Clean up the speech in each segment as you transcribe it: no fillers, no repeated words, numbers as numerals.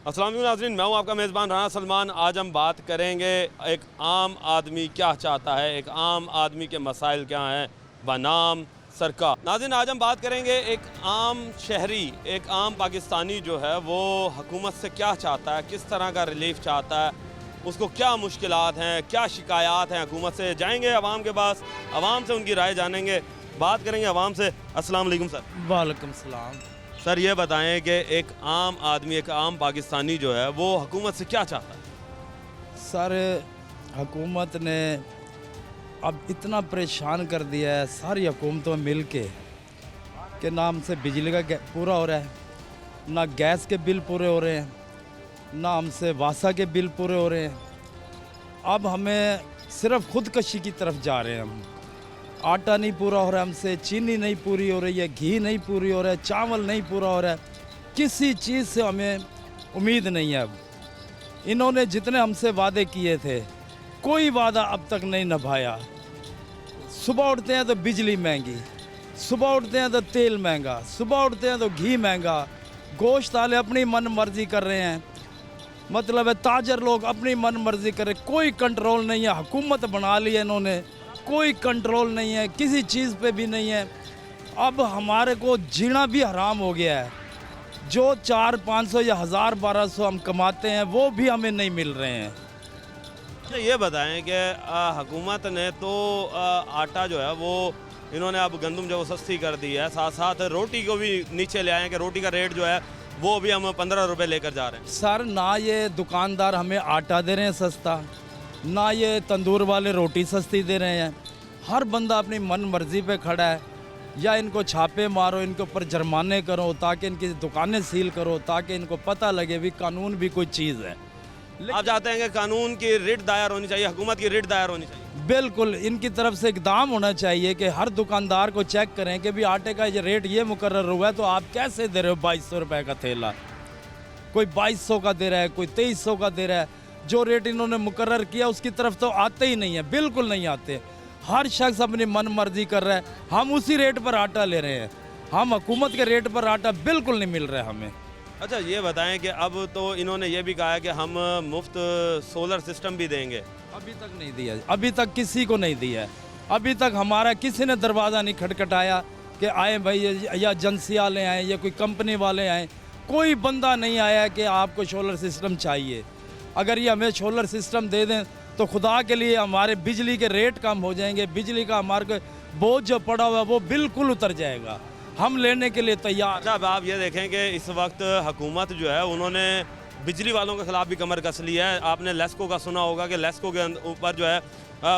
अस्सलाम वालेकुम नाज़रीन, मैं हूं आपका मेज़बान राना सलमान। आज हम बात करेंगे एक आम आदमी क्या चाहता है, एक आम आदमी के मसाइल क्या हैं, बनाम सरकार। नाज़रीन, आज हम बात करेंगे एक आम शहरी, एक आम पाकिस्तानी जो है वो हुकूमत से क्या चाहता है, किस तरह का रिलीफ चाहता है, उसको क्या मुश्किलात हैं, क्या शिकायत हैं हुकूमत से। जाएंगे अवाम के पास, अवाम से उनकी राय जानेंगे, बात करेंगे अवाम से। अस्सलाम वालेकुम सर। वालेकुम सलाम। सर ये बताएं कि एक आम आदमी, एक आम पाकिस्तानी जो है वो हुकूमत से क्या चाहता है? सर हुकूमत ने अब इतना परेशान कर दिया है सारी हुकूमतों मिल के ना हमसे बिजली का पूरा हो रहा है, ना गैस के बिल पूरे हो रहे हैं, ना हमसे वासा के बिल पूरे हो रहे हैं। अब हमें सिर्फ खुदकशी की तरफ जा रहे हैं हम। आटा नहीं पूरा हो रहा है हमसे, चीनी नहीं पूरी हो रही है, घी नहीं पूरी हो रहा है, चावल नहीं पूरा हो रहा है, किसी चीज़ से हमें उम्मीद नहीं है। अब इन्होंने जितने हमसे वादे किए थे कोई वादा अब तक नहीं निभाया। सुबह उठते हैं तो बिजली महंगी, सुबह उठते हैं तो तेल महंगा, सुबह उठते हैं तो घी महंगा, गोश्त वाले अपनी मन मर्जी कर रहे हैं, मतलब है ताजर लोग अपनी मन मर्जी कर रहे, कोई कंट्रोल नहीं है। हुकूमत बना ली है इन्होंने, कोई कंट्रोल नहीं है, किसी चीज़ पे भी नहीं है। अब हमारे को जीना भी हराम हो गया है। जो 400-500 या 1000-1200 हम कमाते हैं वो भी हमें नहीं मिल रहे हैं। अच्छा ये बताएं कि हुकूमत ने तो आटा जो है वो इन्होंने अब गंदम जो सस्ती कर दी है, साथ साथ रोटी को भी नीचे ले आए हैं कि रोटी का रेट जो है वो भी हम 15 रुपये लेकर जा रहे हैं। सर ना ये दुकानदार हमें आटा दे रहे हैं सस्ता, ना ये तंदूर वाले रोटी सस्ती दे रहे हैं। हर बंदा अपनी मन मर्जी पे खड़ा है। या इनको छापे मारो, इनके ऊपर जुर्माने करो ताकि इनकी दुकानें सील करो, ताकि इनको पता लगे भी कानून भी कोई चीज़ है। आप चाहते हैं कि कानून की रिट दायर होनी चाहिए, हुकूमत की रिट दायर होनी चाहिए? बिल्कुल, इनकी तरफ से इकदाम होना चाहिए कि हर दुकानदार को चेक करें कि भी आटे का ये रेट ये मुकर्रर हुआ है तो आप कैसे दे रहे हो 2200 रुपये का थैला। कोई 2200 का दे रहा है, कोई 2300 का दे रहा है। जो रेट इन्होंने मुकर्रर किया उसकी तरफ तो आते ही नहीं है, बिल्कुल नहीं आते। हर शख्स अपनी मन मर्जी कर रहा है, हम उसी रेट पर आटा ले रहे हैं, हम हुकूमत के रेट पर आटा बिल्कुल नहीं मिल रहा है हमें। अच्छा ये बताएं कि अब तो इन्होंने ये भी कहा है कि हम मुफ्त सोलर सिस्टम भी देंगे। अभी तक नहीं दिया, अभी तक किसी को नहीं दिया है। अभी तक हमारा किसी ने दरवाज़ा नहीं खटखटाया कि आए भाई, या एजेंसी वाले आए या कोई कंपनी वाले आए, कोई बंदा नहीं आया कि आपको सोलर सिस्टम चाहिए। अगर ये हमें सोलर सिस्टम दे दें तो खुदा के लिए हमारे बिजली के रेट कम हो जाएंगे, बिजली का हमारे को बोझ जो पड़ा हुआ है वो बिल्कुल उतर जाएगा। हम लेने के लिए तैयार। अच्छा अब आप ये देखें कि इस वक्त हुकूमत जो है उन्होंने बिजली वालों के खिलाफ भी कमर कस ली है। आपने लेस्को का सुना होगा कि लेस्को के ऊपर जो है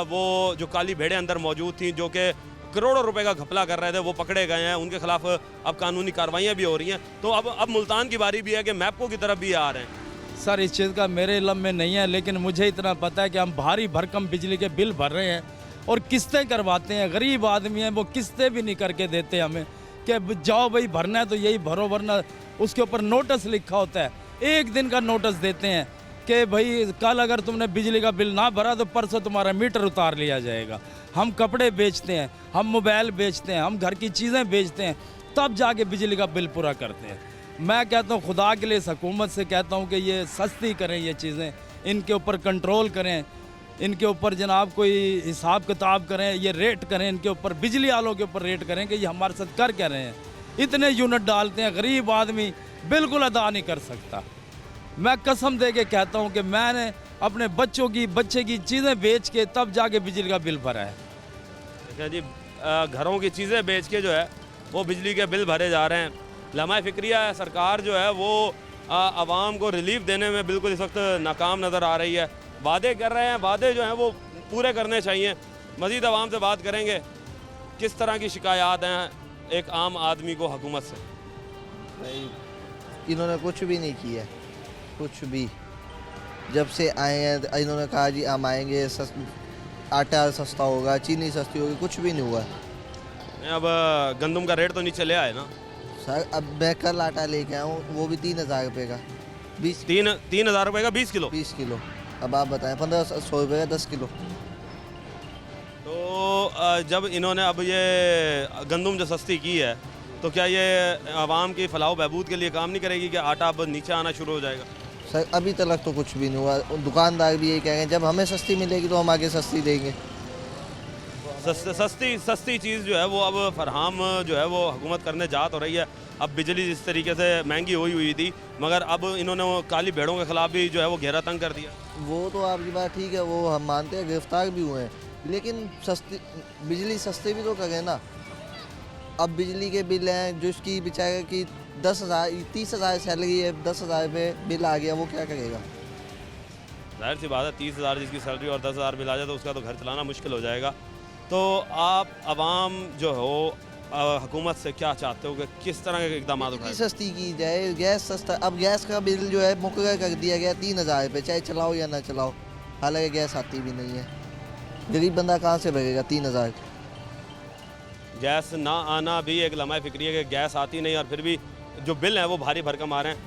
वो जो काली भेड़ें अंदर मौजूद थी जो कि करोड़ों रुपए का घपला कर रहे थे, वो पकड़े गए हैं, उनके खिलाफ अब कानूनी कार्रवाइयाँ भी हो रही हैं। तो अब मुल्तान की बारी भी है कि मैप्को की तरफ भी आ रहे हैं। सर इस चीज़ का मेरे इल्म में नहीं है, लेकिन मुझे इतना पता है कि हम भारी भरकम बिजली के बिल भर रहे हैं और किस्तें करवाते हैं। गरीब आदमी हैं, वो किस्तें भी नहीं करके देते हमें कि जाओ भाई भरना है तो यही भरो, वरना उसके ऊपर नोटिस लिखा होता है, एक दिन का नोटिस देते हैं कि भाई कल अगर तुमने बिजली का बिल ना भरा तो परसों तुम्हारा मीटर उतार लिया जाएगा। हम कपड़े बेचते हैं, हम मोबाइल बेचते हैं, हम घर की चीज़ें बेचते हैं, तब जाके बिजली का बिल पूरा करते हैं। मैं कहता हूँ खुदा के लिए इस हुकूमत से कहता हूँ कि ये सस्ती करें, ये चीज़ें इनके ऊपर कंट्रोल करें, इनके ऊपर जनाब कोई हिसाब किताब करें, ये रेट करें, इनके ऊपर बिजली वालों के ऊपर रेट करें कि ये हमारे साथ कर क्या रहे हैं। इतने यूनिट डालते हैं, गरीब आदमी बिल्कुल अदा नहीं कर सकता। मैं कसम दे के कहता हूँ कि मैंने अपने बच्चे की चीज़ें बेच के तब जाके बिजली का बिल भरा है। अच्छा जी, घरों की चीज़ें बेच के जो है वो बिजली के बिल भरे जा रहे हैं। लम्हा फ़िक्रिया है, सरकार जो है वो आवाम को रिलीफ देने में बिल्कुल इस वक्त नाकाम नज़र आ रही है। वादे कर रहे हैं, वादे जो हैं वो पूरे करने चाहिए। मज़ीद आवाम से बात करेंगे किस तरह की शिकायत हैं एक आम आदमी को हुकूमत से। भाई इन्होंने कुछ भी नहीं किया, कुछ भी। जब से आए हैं इन्होंने कहा जी हम आएंगे, आटा सस्ता होगा, चीनी सस्ती होगी, कुछ भी नहीं हुआ। अब गंदम का रेट तो नीचे ले आए ना सर। अब मैं कल आटा लेके आया हूँ, वो भी 3000 रुपये का, 3000 रुपये का 20 किलो। 20 किलो। अब आप बताएं 1500 रुपये का 10 किलो। तो जब इन्होंने अब ये गंदम जो सस्ती की है तो क्या ये आवाम की फलाह बहबूद के लिए काम नहीं करेगी कि आटा अब नीचे आना शुरू हो जाएगा? सर अभी तक तो कुछ भी नहीं हुआ। दुकानदार भी यही कह रहे हैं जब हमें सस्ती मिलेगी तो हम आगे सस्ती देंगे। सस्ती चीज़ जो है वो अब फरहम जो है वो हुकूमत करने जा तो रही है। अब बिजली जिस तरीके से महंगी हुई थी, मगर अब इन्होंने वो काली भेड़ों के खिलाफ भी जो है वो घेरा तंग कर दिया। वो तो आपकी बात ठीक है, वो हम मानते हैं, गिरफ्तार भी हुए हैं, लेकिन सस्ती बिजली सस्ते भी तो करें ना। अब बिजली के बिल हैं जो इसकी बेचारे की 10,000 30,000 सैलरी है, 10,000 पे बिल आ गया, वो क्या करेगा? जाहिर सी बात है 30,000 जिसकी सैलरी और 10,000 बिल आ जाए तो उसका तो घर चलाना मुश्किल हो जाएगा। तो आप आवाम जो हो हुकूमत से क्या चाहते हो कि किस तरह के इकदाम बिजली उठाए? सस्ती की जाए, गैस सस्ता। अब गैस का बिल जो है मुकर्रर कर दिया गया 3,000 पे, चाहे चलाओ या ना चलाओ, हालांकि गैस आती भी नहीं है। गरीब बंदा कहाँ से भरेगा 3,000? गैस ना आना भी एक लम्हा फिक्री है कि गैस आती नहीं और फिर भी जो बिल हैं वो भारी भरकम आ रहे हैं।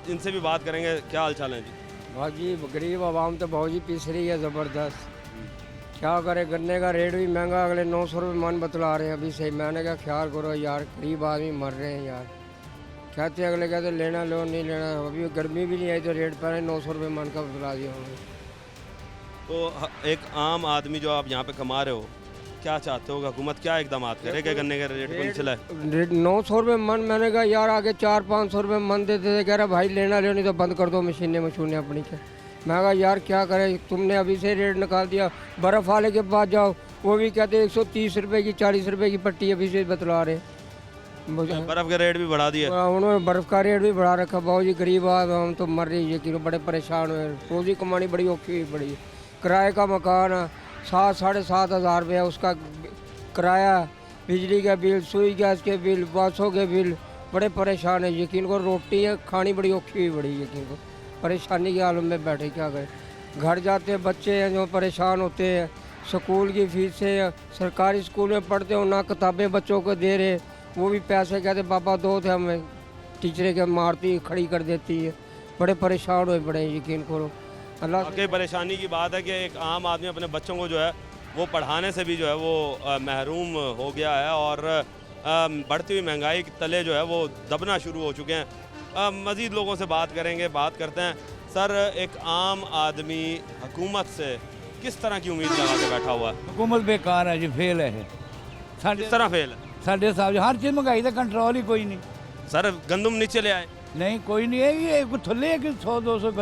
इनसे भी बात करेंगे, क्या हाल चाल है जी? भाजी गरीब आवाम तो बहुत ही पिस रही है ज़बरदस्त। क्या करे, गन्ने का रेट भी महंगा, अगले 900 रुपये मन बतला रहे हैं अभी से। मैंने कहा ख्याल करो यार, गरीब आदमी मर रहे हैं यार। कहते हैं अगले कहते लेना लो, नहीं लेना। अभी गर्मी भी नहीं आई तो रेट पर 900 रुपये मन का बतला दिया उन्होंने। तो एक आम आदमी जो आप यहाँ पे कमा रहे हो, क्या चाहते हो हुकूमत क्या इकदाम करे कि गन्ने के रेट को नीचे लाए? 900 रुपये मन, मैंने कहा यार आगे 400-500 रुपये मन देते थे। कह रहा भाई लेना लो, नहीं तो बंद कर दो मशीनें अपनी के। मैं कहा यार क्या करें, तुमने अभी से रेट निकाल दिया। बर्फ़ वाले के पास जाओ, वो भी कहते 130 रुपये की 40 रुपये की पट्टी अभी से बतला रहे। बर्फ़ का रेट भी बढ़ा दिया। उन्होंने बर्फ़ का रेट भी बढ़ा रखा। बहुत जी गरीब आदमी हम तो मर रही है कि बड़े परेशान हुए। रोज़ी कमानी बड़ी औखी हुई पड़ी है। किराए का मकान 7-7.5 हज़ार रुपये है उसका किराया, बिजली का बिल, सुई गैस के बिल, बासों के बिल, बड़े परेशान है। यकीन को रोटी है खानी बड़ी औखी हुई बड़ी, यकीन को परेशानी के आलम में बैठे। क्या करें, घर जाते हैं बच्चे हैं जो परेशान होते हैं। स्कूल की फीसें, सरकारी स्कूल में पढ़ते हो ना किताबें बच्चों को दे रहे, वो भी पैसे कहते पापा दो थे हमें, टीचरें के मारती खड़ी कर देती है। बड़े परेशान हुए बड़े, यकीन करो। अल्लाह वाकई परेशानी की बात है कि एक आम आदमी अपने बच्चों को जो है वो पढ़ाने से भी जो है वो महरूम हो गया है और बढ़ती हुई महंगाई के तले जो है वो दबना शुरू हो चुके हैं। मज़ीद लोगों से बात करेंगे, बात करते हैं। सर, एक आम आदमी हुकूमत से किस तरह की उम्मीद लगा के बैठा हुआ है? हुकूमत बेकार है जी, फेल है। किस तरह फेल है? साढ़े साहब हर चीज़ महंगाई का कंट्रोल ही कोई नहीं। सर गंदम नीचे ले आए? नहीं कोई नहीं है, ये कोई थल्ले है कि 100-200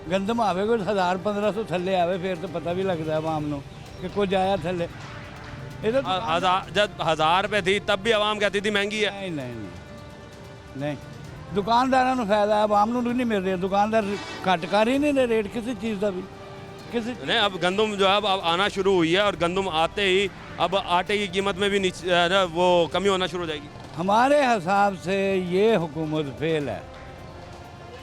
गंदम आवे, कोई 1000-1500 थल्ले आवे, फिर तो पता भी लगता है आवाम को कि कुछ आया थल्ले। ये तो जब 1000 रुपये थी तब भी आवाम कहती थी महंगी है। नहीं नहीं नहीं नहीं, दुकानदारों को फायदा है, आवाम को नहीं मिल रहा। दुकानदार घट कर ही नहीं रहे रेट किसी चीज़ का भी, किसी नहीं। अब गंदम जो है अब आना शुरू हुई है और गंदम आते ही अब आटे की कीमत में भी नीचे वो कमी होना शुरू हो जाएगी। हमारे हिसाब से ये हुकूमत फेल है।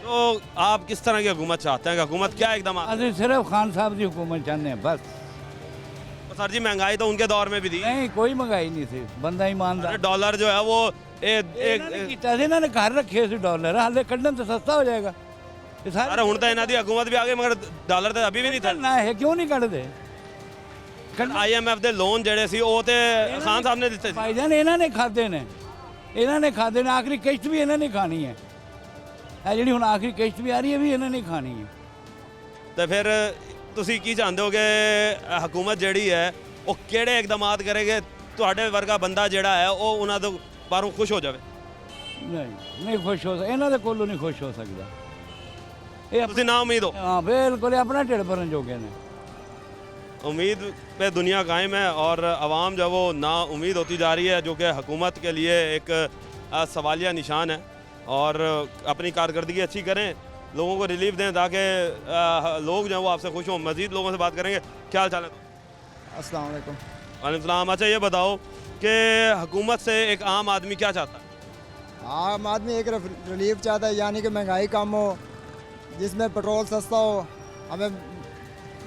तो आप किस तरह की हुकूमत चाहते हैं? हुकूमत क्या एकदम असि सिर्फ खान साहब की हुकूमत चाहते हैं बस। तो सर जी महंगाई तो उनके दौर में भी थी। नहीं कोई महंगाई नहीं थी, बंदा ईमानदार। डॉलर जो है वो इन्होंने घर रखे थे डॉलर, हाले कढ़न तो सस्ता हो जाएगा। अरे हूं तो इन्हों की हुकूमत भी आ गई, मगर डॉलर तो अभी भी नहीं था ना है, क्यों नहीं कढ़ते? IMF ਦੇ ਲੋਨ ਜਿਹੜੇ ਸੀ ਉਹ ਤੇ ਖਾਨ ਸਾਹਿਬ ਨੇ ਦਿੱਤੇ ਸੀ। ਭਾਈਜਾਨ ਇਹਨਾਂ ਨੇ ਖਾਦੇ ਨੇ, ਆਖਰੀ ਕਿਸ਼ਤ ਵੀ ਇਹਨਾਂ ਨੇ ਖਾਣੀ ਹੈ। ਇਹ ਜਿਹੜੀ ਹੁਣ ਆਖਰੀ ਕਿਸ਼ਤ ਵੀ ਆ ਰਹੀ ਹੈ ਵੀ ਇਹਨਾਂ ਨੇ ਖਾਣੀ ਹੈ। ਤੇ ਫਿਰ ਤੁਸੀਂ ਕੀ ਚਾਹੁੰਦੇ ਹੋ ਕਿ ਹਕੂਮਤ ਜਿਹੜੀ ਹੈ ਉਹ ਕਿਹੜੇ ਇਕਦਾਮਾਤ ਕਰੇਗੇ ਤੁਹਾਡੇ ਵਰਗਾ ਬੰਦਾ ਜਿਹੜਾ ਹੈ ਉਹ ਉਹਨਾਂ ਦੇ ਬਾਹਰੋਂ ਖੁਸ਼ ਹੋ ਜਾਵੇ? ਨਹੀਂ ਖੁਸ਼ ਹੋ ਸਕਦਾ, ਇਹਨਾਂ ਦੇ ਕੋਲੋਂ ਨਹੀਂ ਖੁਸ਼ ਹੋ ਸਕਦਾ। ਇਹ ਤੁਸੀਂ ਨਾ ਉਮੀਦ ਹੋ? हाँ बिल्कुल, अपना ढिड भरन जोगे ने। उम्मीद पे दुनिया कायम है और आवाम जो वो ना उम्मीद होती जा रही है, जो कि हुकूमत के लिए एक सवालिया निशान है। और अपनी कारकर्दगी अच्छी करें, लोगों को रिलीफ दें ताकि लोग जो है वो आपसे खुश हों। मज़ीद लोगों से बात करेंगे। क्या हाल चाल है? अस्सलाम वालेकुम। वालेकुम सलाम। अच्छा ये बताओ कि हुकूमत से एक आम आदमी क्या चाहता है? आम आदमी एक रिलीफ चाहता है, यानी कि महंगाई कम हो, जिसमें पेट्रोल सस्ता हो, हमें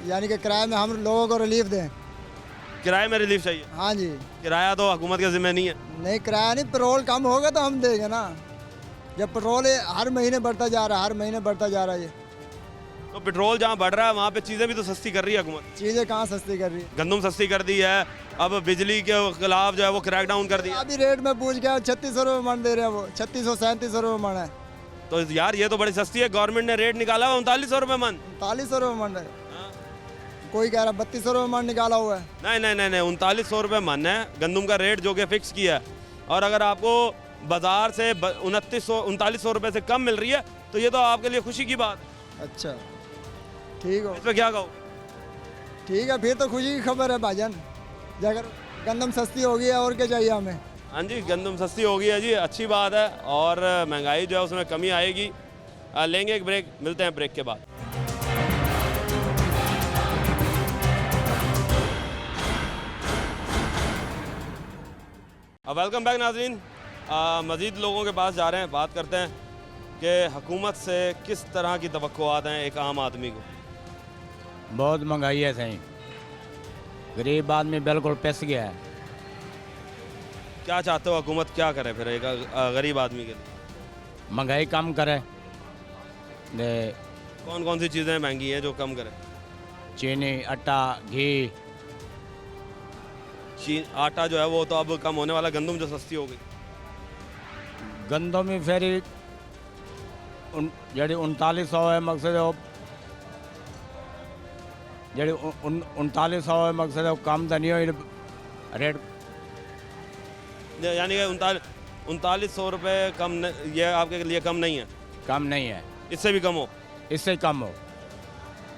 यानी कि किराए में हम लोगों को रिलीफ दें। किराए में रिलीफ चाहिए? हाँ जी। किराया तो हुकूमत के ज़िम्मे नहीं है। नहीं किराया नहीं, पेट्रोल कम होगा तो हम देंगे ना। जब पेट्रोल हर महीने बढ़ता जा रहा है, हर महीने बढ़ता जा रहा है, ये तो पेट्रोल जहाँ बढ़ रहा है वहाँ पे चीज़ें भी तो सस्ती कर रही है हुकूमत। चीज़ें कहाँ सस्ती कर रही है? गंदम सस्ती कर दी है, अब बिजली के खिलाफ जो है वो क्रैक डाउन कर दिया। अभी रेट में पूछ गया 3600 रुपये मन दे रहे हैं, वो 3600-3700 रुपये मन है। तो यार ये तो बड़ी सस्ती है, गवर्नमेंट ने रेट निकाला हुआ 3900 रुपये मन। 3900 रुपये मन है, कोई कह रहा 3200 रुपये मन निकाला हुआ है। नहीं नहीं नहीं नहीं 3900 रुपये मन है गंदम का रेट जो कि फिक्स किया है, और अगर आपको बाजार से 3900 रुपये से कम मिल रही है तो ये तो आपके लिए खुशी की बात है। अच्छा ठीक हो, इस पर क्या कहो? ठीक है, फिर तो खुशी की खबर है भाईजान, अगर गंदम सस्ती होगी है और क्या चाहिए हमें। हाँ जी, गंदम सस्ती होगी है जी, अच्छी बात है, और महंगाई जो है उसमें कमी आएगी। लेंगे एक ब्रेक, मिलते हैं ब्रेक के बाद। वेलकम बैक नाज़रीन। मज़ीद लोगों के पास जा रहे हैं, बात करते हैं कि हुकूमत से किस तरह की तवक्कुआत हैं एक आम आदमी को। बहुत महंगाई है सही, गरीब आदमी बिल्कुल पिस गया है। क्या चाहते हो हुकूमत क्या करे फिर एक गरीब आदमी के लिए? महंगाई कम करे, दे कौन कौन सी चीज़ें महंगी हैं जो कम करे? चीनी, आटा, घी। आटा जो है वो तो अब कम होने वाला, गंदम जो सस्ती हो गई। गंदों में फिर जी 3900 है मकसद, जी 3900 है मकसद, कम तो नहीं हो रेट। यानी कि 3900 रुपये कम ये आपके लिए कम नहीं है? कम नहीं है, इससे भी कम हो? इससे कम हो।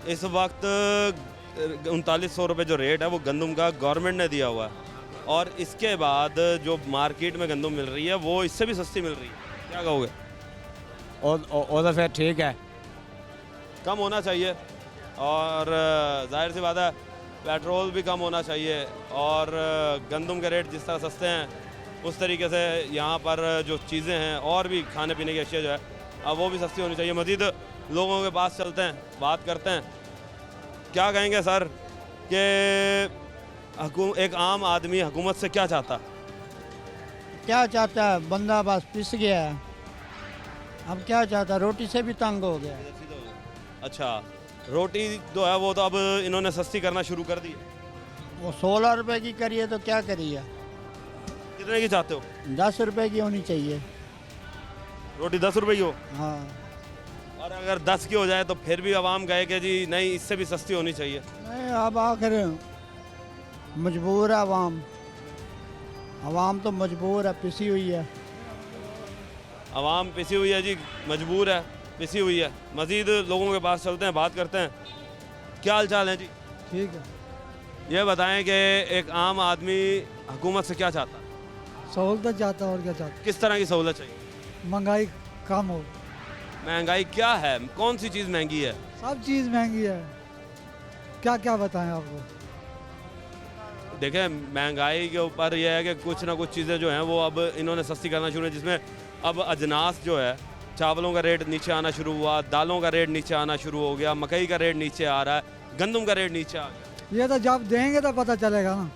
इस वक्त 3900 रुपये जो रेट है वो गंदम का गवर्नमेंट ने दिया हुआ है, और इसके बाद जो मार्केट में गंदम मिल रही है वो इससे भी सस्ती मिल रही है, क्या कहोगे? और तो फिर ठीक है, कम होना चाहिए, और जाहिर सी बात है पेट्रोल भी कम होना चाहिए, और गंदम के रेट जिस तरह सस्ते हैं उस तरीके से यहाँ पर जो चीज़ें हैं और भी खाने पीने की अशिया जो है अब वो भी सस्ती होनी चाहिए। मज़ीद लोगों के पास चलते हैं, बात करते हैं। क्या कहेंगे सर कि एक आम आदमी हुकूमत से क्या चाहता? क्या चाहता है, बंदा बस पिस गया है। अब क्या चाहता है, रोटी से भी तंग हो गया है। अच्छा, रोटी जो है वो तो अब इन्होंने सस्ती करना शुरू कर दी। वो 16 रुपए की करिए तो क्या करिए, कितने की चाहते हो? 10 रुपए की होनी चाहिए। रोटी 10 रुपये की हो? हाँ, और अगर 10 की हो जाए तो फिर भी आवाम कहे कि जी नहीं इससे भी सस्ती होनी चाहिए। नहीं अब आखिर मजबूर है आवाम, आवाम तो मजबूर है, पिसी हुई है। आवाम पिसी हुई है जी, मजबूर है, पिसी हुई है। मज़ीद लोगों के पास चलते हैं, बात करते हैं। क्या हाल चाल है जी? ठीक है, ये बताएं कि एक आम आदमी हुकूमत से क्या चाहता है? सहूलत चाहता है और क्या चाहता किस तरह की सहूलत चाहिए? है, महंगाई कम हो। महंगाई क्या है, कौन सी चीज़ महंगी है? सब चीज़ महंगी है, क्या क्या बताएं आपको। देखें, महंगाई के ऊपर यह है कि कुछ ना कुछ चीज़ें जो हैं वो अब इन्होंने सस्ती करना शुरू है, जिसमें अब अजनास जो है, चावलों का रेट नीचे आना शुरू हुआ, दालों का रेट नीचे आना शुरू हो गया, मकई का रेट नीचे आ रहा है, गंदम का रेट नीचे आ गया। ये तो जब देंगे तो पता चलेगा ना,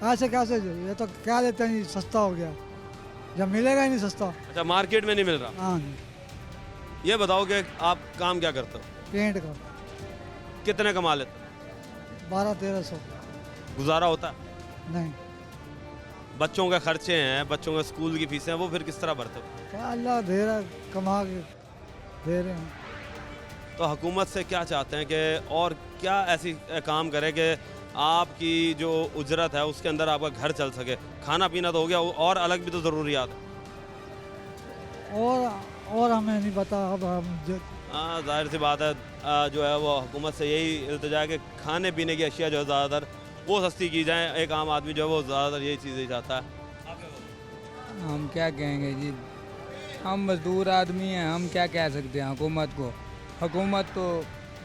ऐसे कैसे, ये तो क्या देते हैं सस्ता हो गया, जब मिलेगा ही नहीं सस्ता। अच्छा, मार्केट में नहीं मिल रहा। हाँ, ये बताओ कि आप काम क्या करते हो? पेंट का कितने कमा लेते? 1200-1300। गुजारा होता है? नहीं, बच्चों के खर्चे हैं, बच्चों के स्कूल की फीसें हैं, वो फिर किस तरह भरते हो? क्या अल्लाह दे रहा है, कमा के दे रहे हैं। तो हुकूमत से क्या चाहते हैं कि और क्या ऐसी काम करे कि आपकी जो उजरत है उसके अंदर आपका घर चल सके? खाना पीना तो हो गया, और अलग भी तो ज़रूरियात है। और हमें नहीं पता, अब हम हाँ, जाहिर सी बात है, जो है वो हुकूमत से यही इल्तिजा है कि खाने पीने की अशिया जो है ज़्यादातर वो सस्ती की जाए। एक आम आदमी जो है वो ज़्यादातर यही चीज़ें चाहता है। हम क्या कहेंगे जी, हम मजदूर आदमी हैं, हम क्या कह सकते हैं हुकूमत को। हुकूमत तो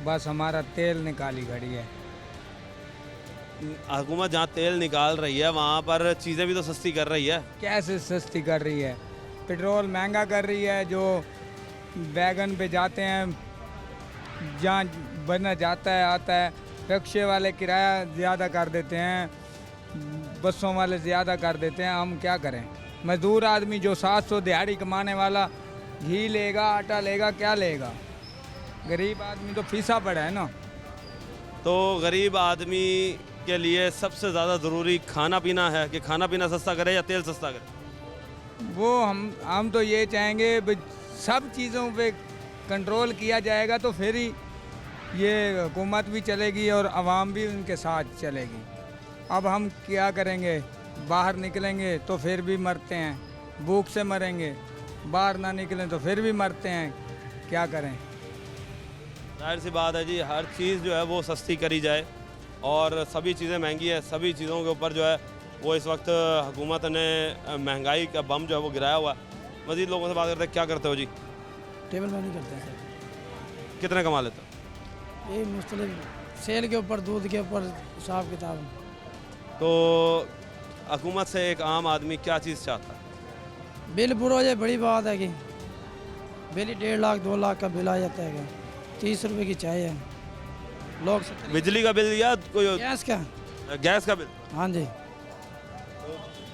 बस हमारा तेल निकाली खड़ी है। हुकूमत जहाँ तेल निकाल रही है वहाँ पर चीज़ें भी तो सस्ती कर रही है। कैसे सस्ती कर रही है? पेट्रोल महंगा कर रही है, जो वैगन पे जाते हैं, जहाँ बना जाता है आता है, रिक्शे वाले किराया ज़्यादा कर देते हैं, बसों वाले ज़्यादा कर देते हैं। हम क्या करें? मजदूर आदमी जो 700 दिहाड़ी कमाने वाला घी लेगा, आटा लेगा, क्या लेगा? गरीब आदमी तो फीसा पड़ा है ना। तो गरीब आदमी के लिए सबसे ज़्यादा ज़रूरी खाना पीना है कि खाना पीना सस्ता करे या तेल सस्ता करे? वो हम तो ये चाहेंगे सब चीज़ों पे कंट्रोल किया जाएगा तो फिर ही ये हुकूमत भी चलेगी और आवाम भी उनके साथ चलेगी। अब हम क्या करेंगे, बाहर निकलेंगे तो फिर भी मरते हैं, भूख से मरेंगे, बाहर ना निकलें तो फिर भी मरते हैं, क्या करें। जाहिर सी बात है जी, हर चीज़ जो है वो सस्ती करी जाए और सभी चीज़ें महंगी है। सभी चीज़ों के ऊपर जो है वो इस वक्त हुकूमत ने महंगाई का बम जो है वो गिराया हुआ है। मज़ीद लोगों से बात करते हैं, क्या करते हो जी? टेबल मैनी करते हैं सर। कितने कमा लेते हो? ये मुख्तलिफ सेल के ऊपर, दूध के ऊपर हिसाब किताब। तो हुकूमत से एक आम आदमी क्या चीज़ चाहता है? बिल पूरा हो जाए, बड़ी बात है कि बिल ही 1.5 लाख 2 लाख का बिल आ जाता है। 30 रुपए की चाय है, लोग बिजली का बिल या कोई गैस का, गैस का बिल? हाँ जी,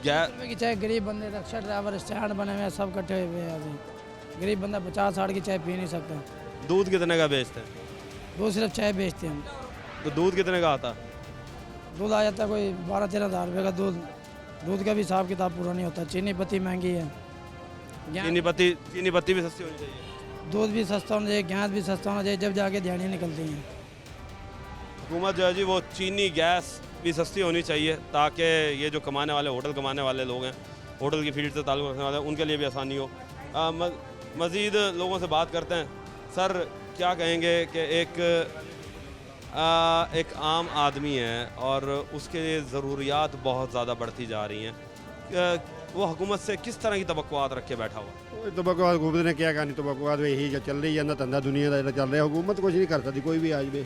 गैस रुपए की चाय। गरीब बंदे, रिक्शा ड्राइवर, स्टैंड बने हुए हैं, सब इकट्ठे हुए हैं अभी। गरीब बंदा 50-60 की चाय पी नहीं सकता। दूध कितने का बेचते हैं? दूध सिर्फ चाय बेचते हैं हम। तो दूध कितने का आता है? दूध आ जाता है कोई 12-13 हज़ार रुपये का दूध। दूध का भी हिसाब किताब पूरा नहीं होता। चीनी पत्ती महंगी है, चीनी पत्ती भी सस्ती होनी चाहिए। दूध भी सस्ता होना चाहिए, गैस भी सस्ता होना चाहिए, जब जाके दिहाड़ियाँ निकलती हैं। हुकूमत जो है जी वो चीनी गैस भी सस्ती होनी चाहिए ताकि ये जो कमाने वाले, होटल कमाने वाले लोग हैं, होटल की फील्ड से ताल्लुक़ रखने वाले, उनके लिए भी आसानी हो। मज़ीद लोगों से बात करते हैं। सर, क्या कहेंगे कि एक आम आदमी है और उसके ज़रूरियात बहुत ज़्यादा बढ़ती जा रही हैं, वो हुकूमत से किस तरह की तवक्कुआत रख के बैठा हुआ? तवक्कुआत हुकूमत ने क्या करनी, तवक्कुआत यही जो चल रही है ना, धंधा दुनिया का चल रहा है। हुकूमत कुछ नहीं कर सकती कोई भी आज भी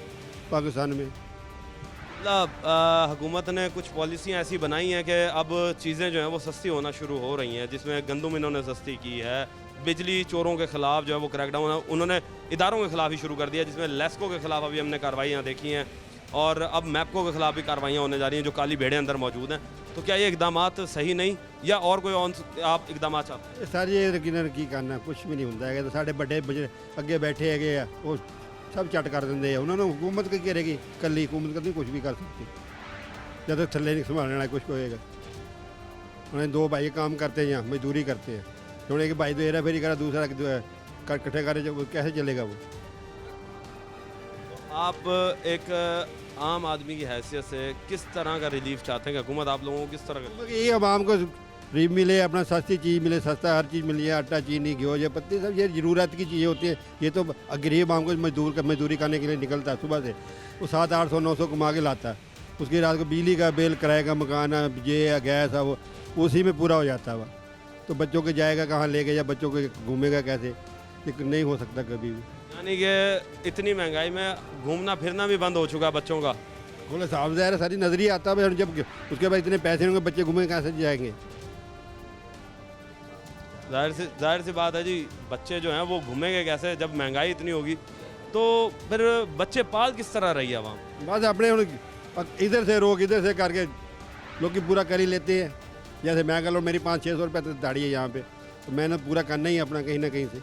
पाकिस्तान में। हुकूमत ने कुछ पॉलिसियाँ ऐसी बनाई हैं कि अब चीज़ें जो हैं वो सस्ती होना शुरू हो रही हैं, जिसमें गंदम इन्होंने सस्ती की है, बिजली चोरों के ख़िलाफ़ जो है वो क्रैकडाउन उन्होंने इदारों के ख़िलाफ़ ही शुरू कर दिया, जिसमें लेस्को के ख़िलाफ़ अभी हमने कार्रवाइयाँ देखी हैं और अब मैप्को के ख़िलाफ़ भी कार्रवाइयाँ होने जा रही हैं, जो काली भेड़ें अंदर मौजूद हैं। तो क्या ये इकदामात सही नहीं, या और कोई आप इकदाम चाहते हैं? सारी यकीन की करना कुछ भी नहीं होता है। तो साढ़े बड़े अगे बैठे है वो सब झट कर देंगे। उन्होंने हुकूमत की करेगी, कली हुकूमत कभी कुछ भी कर सकती जब तक थल्ले नहीं संभालना कुछ होएगा। उन्हें 2 भाई काम करते हैं, मजदूरी करते हैं, तो एक भाई तो हेरा फेरी करा, दूसरा इकट्ठे करे, कैसे चलेगा वो? आप एक आम आदमी की हैसियत से किस तरह का रिलीफ चाहते हैं कि हुकूमत आप लोगों को किस तरह का? ये आवाम को रिलीफ मिले, अपना सस्ती चीज़ मिले, सस्ता हर चीज़ मिली है, आटा चीनी घी या पत्ती, सब ये ज़रूरत की चीज़ें होती हैं। ये तो गरीब आवाम को मजदूरी करने के लिए निकलता है सुबह से, वो 700-800-900 कमा के लाता है। उसके रात को बिजली का बिल, किराए का मकान है, ये है, गैस है, वो उसी में पूरा हो जाता है। तो बच्चों के जाएगा कहाँ लेके, या बच्चों को घूमेगा कैसे? ये नहीं हो सकता कभी भी। यानी कि इतनी महंगाई में घूमना फिरना भी बंद हो चुका है बच्चों का। बोले साफ ज़ाहिर सारी नजरिए आता है, जब उसके बाद इतने पैसे होंगे बच्चे घूमेंगे कैसे जाएंगे? जाहिर सी बात है जी, बच्चे जो हैं वो घूमेंगे कैसे जब महंगाई इतनी होगी? तो फिर बच्चे पाल किस तरह रही है आवाम? बस अपने इधर से रोक इधर से करके लोग की पूरा कर ही लेते हैं। जैसे मैं कह लो मेरी 500-600 रुपये तो दाढ़ी है यहाँ पे, तो मैंने पूरा करना ही अपना कहीं ना कहीं से।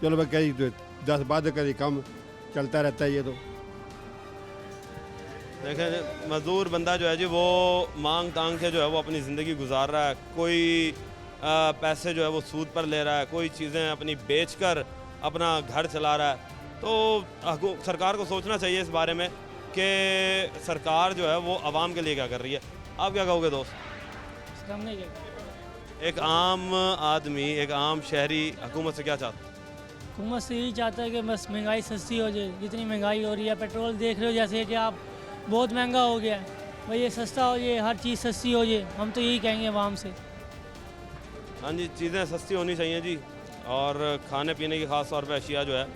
चलो भाई कहीं 10 कहीं कम चलता रहता है ये। तो देखें, मज़दूर बंदा जो है जी वो मांग तांग के जो है वो अपनी ज़िंदगी गुजार रहा है। कोई पैसे जो है वो सूद पर ले रहा है, कोई चीज़ें अपनी बेचकर अपना घर चला रहा है। तो सरकार को सोचना चाहिए इस बारे में कि सरकार जो है वो आवाम के लिए क्या कर रही है। आप क्या कहोगे दोस्त? एक आम आदमी, एक आम शहरी हुकूमत से क्या चाहता है? हुकूमत से यही चाहता है कि बस महंगाई सस्ती हो जाए। जितनी महंगाई हो रही है, पेट्रोल देख रहे हो जैसे कि आप बहुत महंगा हो गया है, भाई ये सस्ता हो जाए, हर चीज़ सस्ती हो जाए। हम तो यही कहेंगे आवाम से। हाँ जी, चीज़ें सस्ती होनी चाहिए जी, और खाने पीने की ख़ास तौर पे अशिया जो है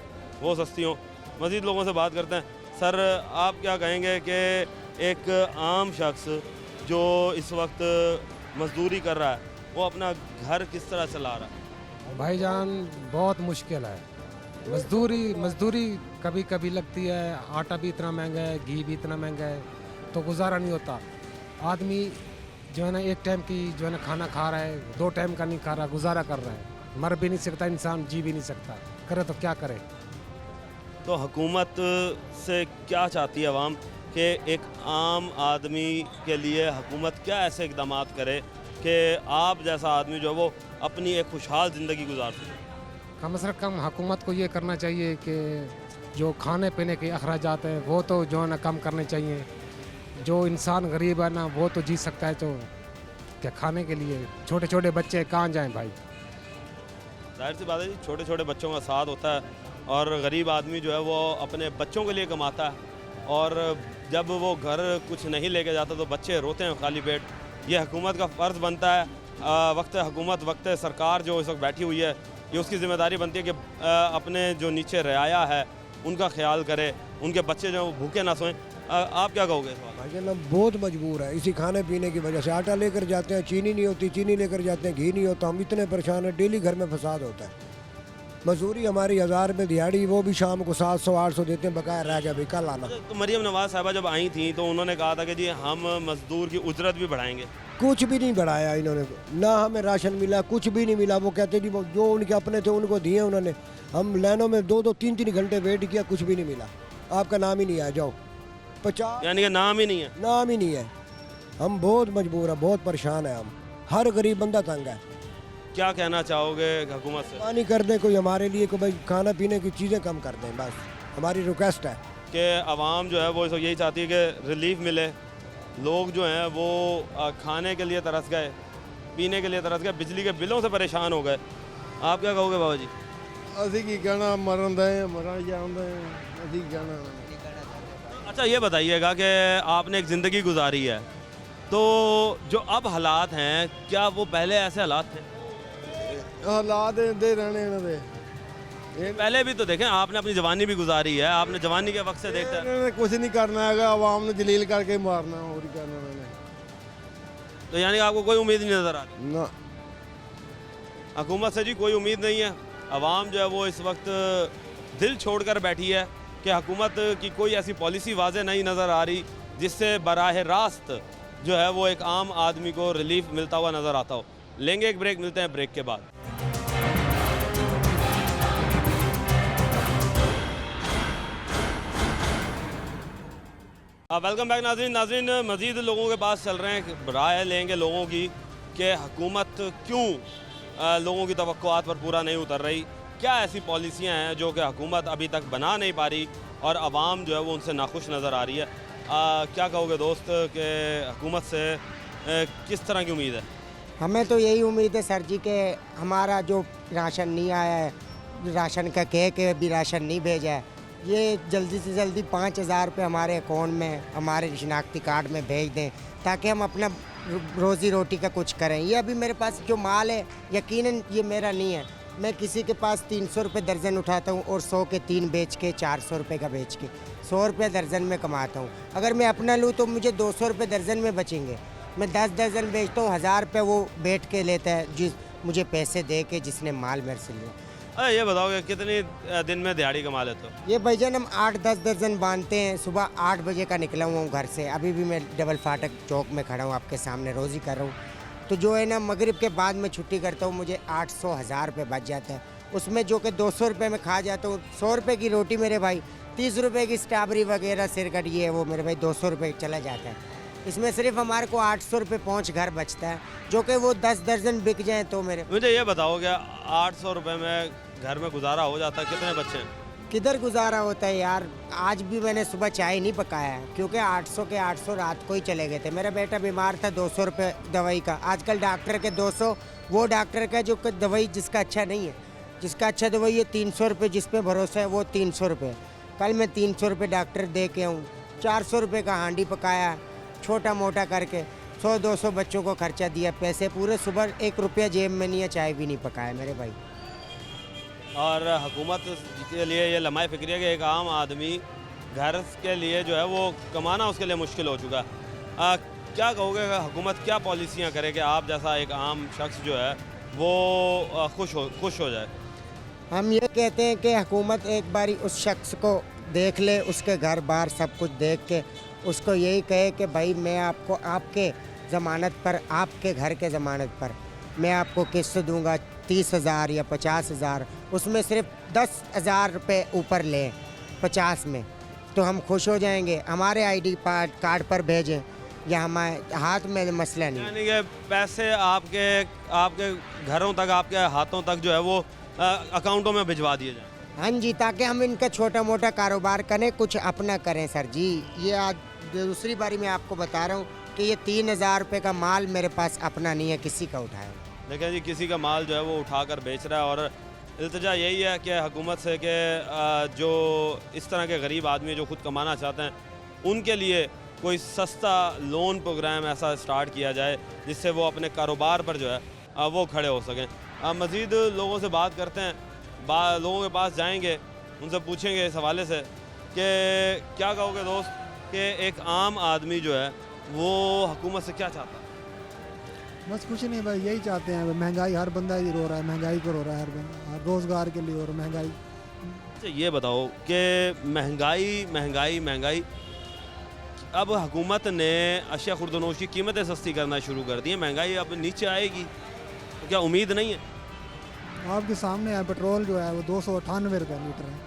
वो सस्ती हो। मज़ीद लोगों से बात करते हैं। सर, आप क्या कहेंगे कि एक आम शख्स जो इस वक्त मजदूरी कर रहा है वो अपना घर किस तरह चला रहा है? भाईजान बहुत मुश्किल है। मजदूरी कभी कभी लगती है, आटा भी इतना महंगा है, घी भी इतना महंगा है, तो गुजारा नहीं होता। आदमी जो है ना एक टाइम की जो है ना खाना खा रहा है, 2 टाइम का नहीं खा रहा, गुजारा कर रहा है। मर भी नहीं सकता इंसान, जी भी नहीं सकता, करे तो क्या करे? तो हुकूमत से क्या चाहती है आवाम कि एक आम आदमी के लिए हुकूमत क्या ऐसे इक़दामात करे कि आप जैसा आदमी जो है वो अपनी एक खुशहाल ज़िंदगी गुजार सके? कम से कम हुकूमत को ये करना चाहिए कि जो खाने पीने के अखराजात हैं वो तो जो है ना कम करने चाहिए। जो इंसान गरीब है ना वो तो जी सकता है, तो क्या खाने के लिए छोटे छोटे बच्चे कहाँ जाएं भाई। जाहिर सी बात है जी, छोटे छोटे बच्चों का साथ होता है और गरीब आदमी जो है वो अपने बच्चों के लिए कमाता है और जब वो घर कुछ नहीं लेके जाता तो बच्चे रोते हैं खाली पेट। ये हुकूमत का फ़र्ज़ बनता है, वक्त हुकूमत वक्त सरकार जो इस वक्त बैठी हुई है ये उसकी ज़िम्मेदारी बनती है कि अपने जो नीचे रियाया है उनका ख्याल करे, उनके बच्चे जो भूखे ना सोएं। आप क्या कहोगे इस बात? भाई ना बहुत मजबूर है इसी खाने पीने की वजह से। आटा लेकर जाते हैं, चीनी नहीं होती, चीनी लेकर जाते हैं, घी नहीं होता, हम इतने परेशान हैं, डेली घर में फसाद होता है। मजदूरी हमारी 1000 में दिहाड़ी, वो भी शाम को 700-800 देते हैं, बकाया रह गया भाई कल आना। तो मरीम नवाज़ साहबा जब आई थी तो उन्होंने कहा था कि जी हम मजदूर की उजरत भी बढ़ाएंगे। कुछ भी नहीं बढ़ाया इन्होंने, ना हमें राशन मिला, कुछ भी नहीं मिला। वो कहते जी वो जो उनके अपने थे उनको दिए उन्होंने। हम लाइनों में 2-2, 3-3 घंटे वेट किया, कुछ भी नहीं मिला। आपका नाम ही नहीं आया, जाओ 50, यानी कि नाम ही नहीं है। नाम ही नहीं है। हम बहुत मजबूर हैं, बहुत परेशान है हम, हर गरीब बंदा तंग है। क्या कहना चाहोगे हुकूमत से? पानी कर दें कोई हमारे लिए, कोई भाई खाना पीने की चीज़ें कम कर दें, बस हमारी रिक्वेस्ट है। कि आवाम जो है वो यही चाहती है कि रिलीफ मिले। लोग जो हैं वो खाने के लिए तरस गए, पीने के लिए तरस गए, बिजली के बिलों से परेशान हो गए। आप क्या कहोगे बाबा जी? ਅਸੀਂ ਕੀ ਕਹਿਣਾ, ਮਰਨ ਦੇ ਮਰਾਂ ਜਾਂਦੇ ਅਸੀਂ ਕੀ ਕਹਿਣਾ। अच्छा ये बताइएगा कि आपने एक ज़िंदगी गुजारी है तो जो अब हालात हैं क्या वो पहले ऐसे हालात थे? ਹਾਲਾਤ ਦੇ ਰਹਿਣੇ ਇਹਨਾਂ ਦੇ। पहले भी तो देखें, आपने अपनी जवानी भी गुजारी है, आपने जवानी के वक्त से देखते हैं। ਇਹਨਾਂ ਨੇ ਕੁਝ ਨਹੀਂ ਕਰਨਾ ਹੈਗਾ, ਆਵਾਮ ਨੂੰ ਜਲੀਲ ਕਰਕੇ ਮਾਰਨਾ, ਹੋਰ ਹੀ ਕਰਨਾ ਇਹਨਾਂ ਨੇ। तो यानी आपको कोई उम्मीद नहीं नज़र आ रही ਨਾ हुकूमत से? जी कोई उम्मीद नहीं है। आवाम जो है वो इस वक्त दिल छोड़कर बैठी है कि हुकूमत की कोई ऐसी पॉलिसी वाज़े नहीं नज़र आ रही जिससे बराह रास्त जो है वो एक आम आदमी को रिलीफ मिलता हुआ नज़र आता हो। लेंगे एक ब्रेक, मिलते हैं ब्रेक के बाद। वेलकम बैक नाज़रीन मज़ीद लोगों के पास चल रहे हैं, राय लेंगे लोगों की कि हुकूमत क्यों लोगों की तवक्कुआत पर पूरा नहीं उतर रही। क्या ऐसी पॉलिसियां हैं जो कि हुकूमत अभी तक बना नहीं पा रही और आवाम जो है वो उनसे नाखुश नज़र आ रही है। क्या कहोगे दोस्त कि हुकूमत से किस तरह की उम्मीद है? हमें तो यही उम्मीद है सर जी कि हमारा जो राशन नहीं आया है, राशन का कह के भी राशन नहीं भेजा है, ये जल्दी से जल्दी 5000 रुपये हमारे अकाउंट में, हमारे शिनाख्ती कार्ड में भेज दें ताकि हम अपना रोज़ी रोटी का कुछ करें। ये अभी मेरे पास जो माल है यकीनन ये मेरा नहीं है। मैं किसी के पास 300 रुपये दर्जन उठाता हूँ और 100 के 3 बेच के 400 रुपये का बेच के 100 रुपये दर्जन में कमाता हूँ। अगर मैं अपना लूँ तो मुझे 200 रुपये दर्जन में बचेंगे। मैं 10 दर्जन बेचता हूँ, 1000 रुपये वो बैठ के लेता है जिस मुझे पैसे दे के जिसने माल मेरे से लिया। ये बताओगे कितने दिन में दिहाड़ी कमा लेते हो? ये भाईजान हम 8-10 दर्जन बांधते हैं। सुबह 8 बजे का निकला हुआ हूँ घर से, अभी भी मैं डबल फाटक चौक में खड़ा हूँ, आपके सामने रोज़ी कर रहा हूँ। तो जो है ना मगरिब के बाद में छुट्टी करता हूँ, मुझे 800-1000 रुपये बच जाता है। उसमें जो कि 200 रुपये में खा जाता हूँ। 100 रुपये की रोटी मेरे भाई, 30 रुपये की स्ट्रॉबेरी वगैरह सिरकट ये है वो मेरे भाई 200 रुपये चला जाता है। इसमें सिर्फ हमारे को 800 रुपये पहुँच घर बचता है, जो कि वो 10 दर्जन बिक जाएँ तो मेरे। मुझे ये बताओ क्या 800 रुपये में घर में गुजारा हो जाता है? कितने बच्चे हैं? किधर गुजारा होता है यार। आज भी मैंने सुबह चाय नहीं पकाया है क्योंकि 800 के 800 रात को ही चले गए थे। मेरा बेटा बीमार था, 200 रुपये दवाई का। आजकल डॉक्टर के 200, वो डॉक्टर का जो दवाई जिसका अच्छा नहीं है, जिसका अच्छा दवाई है 300 रुपये, जिस पे भरोसा है वो 300 रुपये। कल मैं 300 रुपये डॉक्टर दे के आऊँ, 400 रुपये का हांडी पकाया छोटा मोटा करके, 100-200 बच्चों को खर्चा दिया, पैसे पूरे। सुबह 1 रुपया जेब में नहीं है, चाय भी नहीं पकाया मेरे भाई। और हुकूमत के लिए ये लम्हा फ़िक्री है कि एक आम आदमी घर के लिए जो है वो कमाना उसके लिए मुश्किल हो चुका है। क्या कहोगे हुकूमत क्या पॉलिसियाँ करे कि आप जैसा एक आम शख्स जो है वो खुश हो जाए? हम ये कहते हैं कि हुकूमत एक बारी उस शख्स को देख ले, उसके घर बार सब कुछ देख के उसको यही कहे कि भाई मैं आपको आपके ज़मानत पर, आपके घर के ज़मानत पर मैं आपको किस्त दूंगा 30,000 या 50,000, उसमें सिर्फ 10,000 रुपये ऊपर लें 50 में, तो हम खुश हो जाएंगे। हमारे ID कार्ड पर भेजें या हमारे हाथ में मसला नहीं। यानी कि पैसे आपके घरों तक, आपके हाथों तक जो है वो अकाउंटों में भिजवा दिए जाएं। हाँ जी, ताकि हम इनका छोटा मोटा कारोबार करें, कुछ अपना करें सर जी। ये आज दूसरी बारी मैं आपको बता रहा हूँ कि ये 3,000 रुपये का माल मेरे पास अपना नहीं है, किसी का उठाया। देखें जी, किसी का माल जो है वो उठाकर बेच रहा है। और इल्तिजा यही है कि हुकूमत से कि जो इस तरह के गरीब आदमी जो खुद कमाना चाहते हैं उनके लिए कोई सस्ता लोन प्रोग्राम ऐसा स्टार्ट किया जाए जिससे वो अपने कारोबार पर जो है वो खड़े हो सकें। मज़ीद लोगों से बात करते हैं, लोगों के पास जाएंगे, उनसे पूछेंगे इस हवाले से कि क्या कहोगे दोस्त कि एक आम आदमी जो है वो हुकूमत से क्या चाहता है? बस कुछ नहीं भाई, यही चाहते हैं। महंगाई, हर बंदा ही रो रहा है, महंगाई को रो रहा है हर बंदा, हर रोज़गार के लिए और महंगाई। अच्छा ये बताओ कि महंगाई अब हुकूमत ने अशिया खुर्दनोश की कीमतें सस्ती करना शुरू कर दी हैं, महंगाई अब नीचे आएगी तो क्या उम्मीद नहीं है? आपके सामने है, पेट्रोल जो है वो 298 रुपये लीटर है,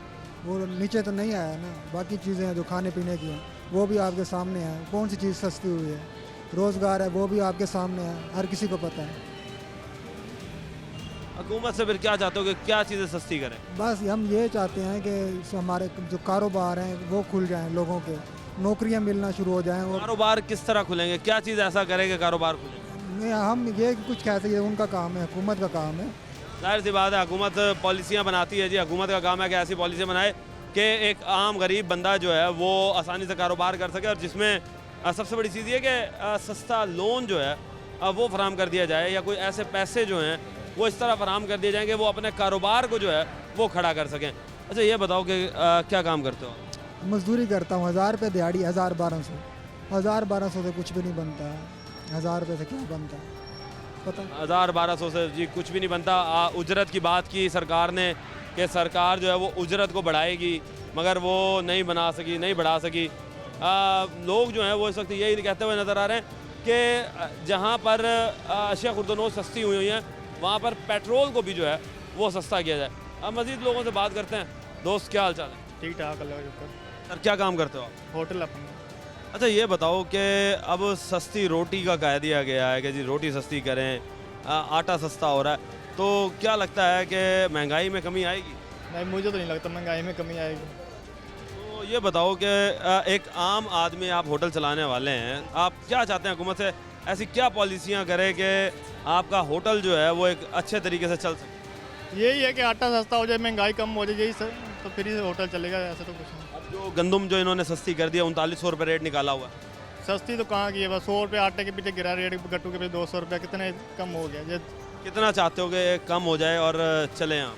वो नीचे तो नहीं आया ना। बाकी चीज़ें हैं जो खाने पीने की हैं वो भी आपके सामने है, कौन सी चीज़ सस्ती हुई है। रोज़गार है वो भी आपके सामने है, हर किसी को पता है। हुकूमत से फिर क्या चाहते हो कि क्या चीज़ें सस्ती करें? बस हम ये चाहते हैं कि हमारे जो कारोबार हैं वो खुल जाएं, लोगों के नौकरियां मिलना शुरू हो जाएं। और कारोबार किस तरह खुलेंगे? क्या चीज़ ऐसा करें कि कारोबार खुले? हम ये कुछ कह सकते, उनका काम है, हुकूमत का काम है। जाहिर सी बात है, हुकूमत पॉलिसियाँ बनाती है जी। हुकूमत का काम है कि ऐसी पॉलिसी बनाए कि एक आम गरीब बंदा जो है वो आसानी से कारोबार कर सके, और जिसमें सबसे बड़ी चीज़ ये कि सस्ता लोन जो है वो फराम कर दिया जाए, या कोई ऐसे पैसे जो हैं वो इस तरह फराम कर दिए जाएँ कि वो अपने कारोबार को जो है वो खड़ा कर सकें। अच्छा ये बताओ कि क्या काम करते हो? मजदूरी करता हूँ, 1000 रुपये दिहाड़ी, 1200 से कुछ भी नहीं बनता है। 1000 रुपये से क्या बनता है पता? 1000-1200 से जी कुछ भी नहीं बनता। उजरत की बात की सरकार ने कि सरकार जो है वो उजरत को बढ़ाएगी, मगर वो नहीं बढ़ा सकी। लोग जो हैं वो इस वक्त यही कहते हुए नज़र आ रहे हैं कि जहाँ पर अशिया खुर्दनोश सस्ती हुई हैं वहाँ पर पेट्रोल को भी जो है वो सस्ता किया जाए। अब मज़ीद लोगों से बात करते हैं। दोस्त क्या हाल चाल है? ठीक ठाक। सर क्या काम करते हो आप? होटल अपना। अच्छा ये बताओ कि अब सस्ती रोटी का कह दिया गया है कि जी रोटी सस्ती करें, आटा सस्ता हो रहा है, तो क्या लगता है कि महंगाई में कमी आएगी? नहीं, मुझे तो नहीं लगता महंगाई में कमी आएगी। तो ये बताओ कि एक आम आदमी, आप होटल चलाने वाले हैं, आप क्या चाहते हैं हुकूमत से? ऐसी क्या पॉलिसियाँ करें कि आपका होटल जो है वो एक अच्छे तरीके से चल सके? यही है कि आटा सस्ता हो जाए, महंगाई कम हो जाए, यही सर, तो फिर ही होटल चलेगा, ऐसा तो कुछ नहीं। अब जो गंदम जो इन्होंने सस्ती कर दिया, 3900 रुपये रेट निकाला हुआ। सस्ती तो कहाँ की है, बस 100 रुपये आटे के पीछे गिरा रेट, गट्टू के पीछे 200 रुपये, कितने कम हो गया। ये कितना चाहते हो कि कम हो जाए और चलें आप?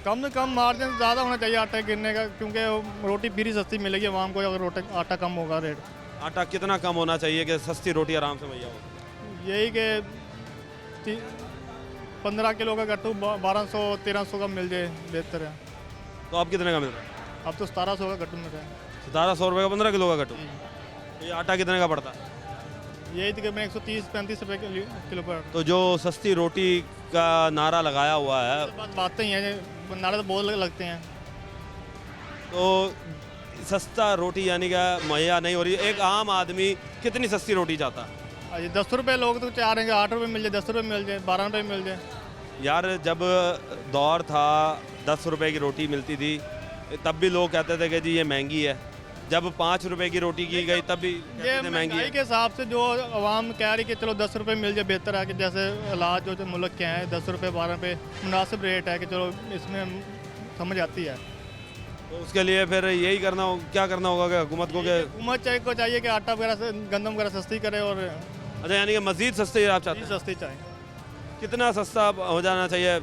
कम से कम मार्जिन ज़्यादा होना चाहिए आटे गिरने का, क्योंकि रोटी फिर ही सस्ती मिलेगी आवाम को अगर आटा कम होगा रेट। आटा कितना कम होना चाहिए कि सस्ती रोटी आराम से मुहैया हो? यही कि 15 किलो का गट्टू 1200-1300 का मिल जाए बेहतर है। तो अब कितने का मिल रहा है? अब तो 1700 का गट्टू मिल रहा है। 1700 रुपये का 15 किलो का गट्टू। तो ये आटा कितने का पड़ता है? यही तकरीबन 130-35 रुपये किलो पर। तो जो सस्ती रोटी का नारा लगाया हुआ है, बातें ही हैं, नारे तो बहुत लगते हैं। तो सस्ता रोटी यानी कि मुहैया नहीं हो रही। एक आम आदमी कितनी सस्ती रोटी चाहता है? 10 रुपये लोग तो चाह रहे हैं 8 रुपये मिल जाए, 10 रुपये मिल जाए, 12 रुपये मिल जाए। यार जब दौर था 10 रुपये की रोटी मिलती थी तब भी लोग कहते थे कि जी ये महंगी है। जब 5 रुपये की रोटी की गई तब भी ये महंगाई के हिसाब से जो आवाम कह रही कि चलो 10 रुपये मिल जाए बेहतर है, कि जैसे हालात जो मुल्क के हैं 10 रुपये 12 रुपये मुनासिब रेट है कि चलो इसमें समझ आती है। तो उसके लिए फिर यही क्या करना होगा कि हुकूमत को चाहिए कि आटा वगैरह से गंदम वगैरह सस्ती करे। और अच्छा यानी कि मज़ीद सस्ती आप चाहते हैं? सस्ती चाहिए। कितना सस्ता हो जाना चाहिए?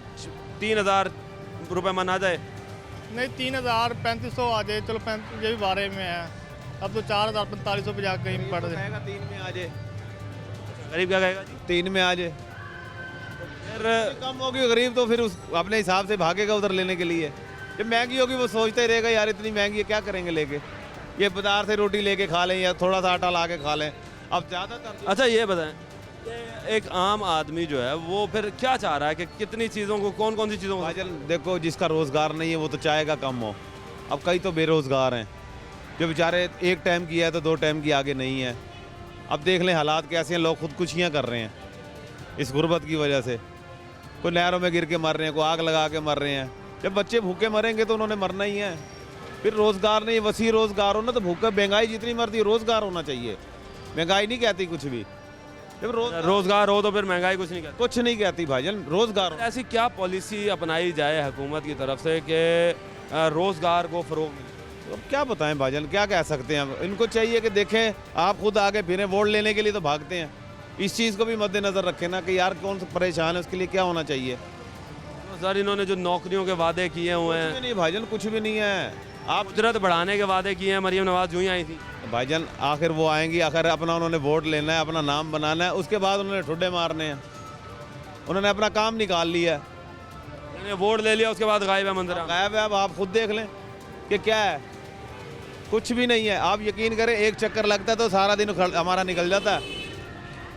3000 रुपये मन आ जाए? नहीं, 3000-3500 आ जाए, चलो ये भी 12 में है। अब तो 4000-4500 पे जाकर कहीं पड़ जाए। 3 में आ जाए, गरीब क्या कहेगा? 3 में आ जाए, फिर कम होगी गरीब तो फिर उस अपने हिसाब से भागेगा उधर लेने के लिए। जब महंगी होगी वो सोचते ही रहेगा यार इतनी महंगी है क्या करेंगे लेके, ये बाजार से रोटी लेके खा लें या थोड़ा सा आटा ला के खा लें। अब ज़्यादातर अच्छा ये बताएं कि एक आम आदमी जो है वो फिर क्या चाह रहा है कि कितनी चीज़ों को, कौन कौन सी चीज़ों को? भाईजान देखो, जिसका रोज़गार नहीं है वो तो चाहेगा कम हो। अब कई तो बेरोज़गार हैं जो बेचारे एक टाइम की है तो 2 टाइम की आगे नहीं है। अब देख लें हालात कैसे हैं, लोग खुदकुशियाँ कर रहे हैं इस गुर्बत की वजह से। कोई नहरों में गिर के मर रहे हैं, कोई आग लगा के मर रहे हैं। जब बच्चे भूखे मरेंगे तो उन्होंने मरना ही है। फिर रोज़गार नहीं, वसी रोज़गार हो ना, तो भूखा महंगाई जितनी मरती है रोज़गार होना चाहिए। महंगाई नहीं कहती कुछ भी। जब रोज़गार हो तो फिर महंगाई कुछ नहीं कहती। कुछ नहीं कहती भाईजान, रोज़गार हो। ऐसी क्या पॉलिसी अपनाई जाए हुकूमत की तरफ से कि रोज़गार को फ़रोग़ मिले? अब क्या बताएं भाईजान, क्या कह सकते हैं हम। इनको चाहिए कि देखें, आप खुद आगे फिरें, वोट लेने के लिए तो भागते हैं। इस चीज़ को भी मद्देनज़र रखें ना कि यार कौन सा परेशान है, उसके लिए क्या होना चाहिए। सर इन्होंने जो नौकरियों के वादे किए हुए हैं, नहीं भाईजान, कुछ भी नहीं है। आप उजरत बढ़ाने के वादे किए हैं, मरियम नवाज यूँ ही आई थी। भाईजान आखिर वो आएंगी, आखिर अपना उन्होंने वोट लेना है, अपना नाम बनाना है, उसके बाद उन्होंने ठुड्डे मारने हैं। उन्होंने अपना काम निकाल लिया है, उन्होंने वोट ले लिया, उसके बाद गायब है मंजर, गायब है। अब आप खुद देख लें कि क्या है, कुछ भी नहीं है। आप यकीन करें, एक चक्कर लगता है तो सारा दिन हमारा निकल जाता है।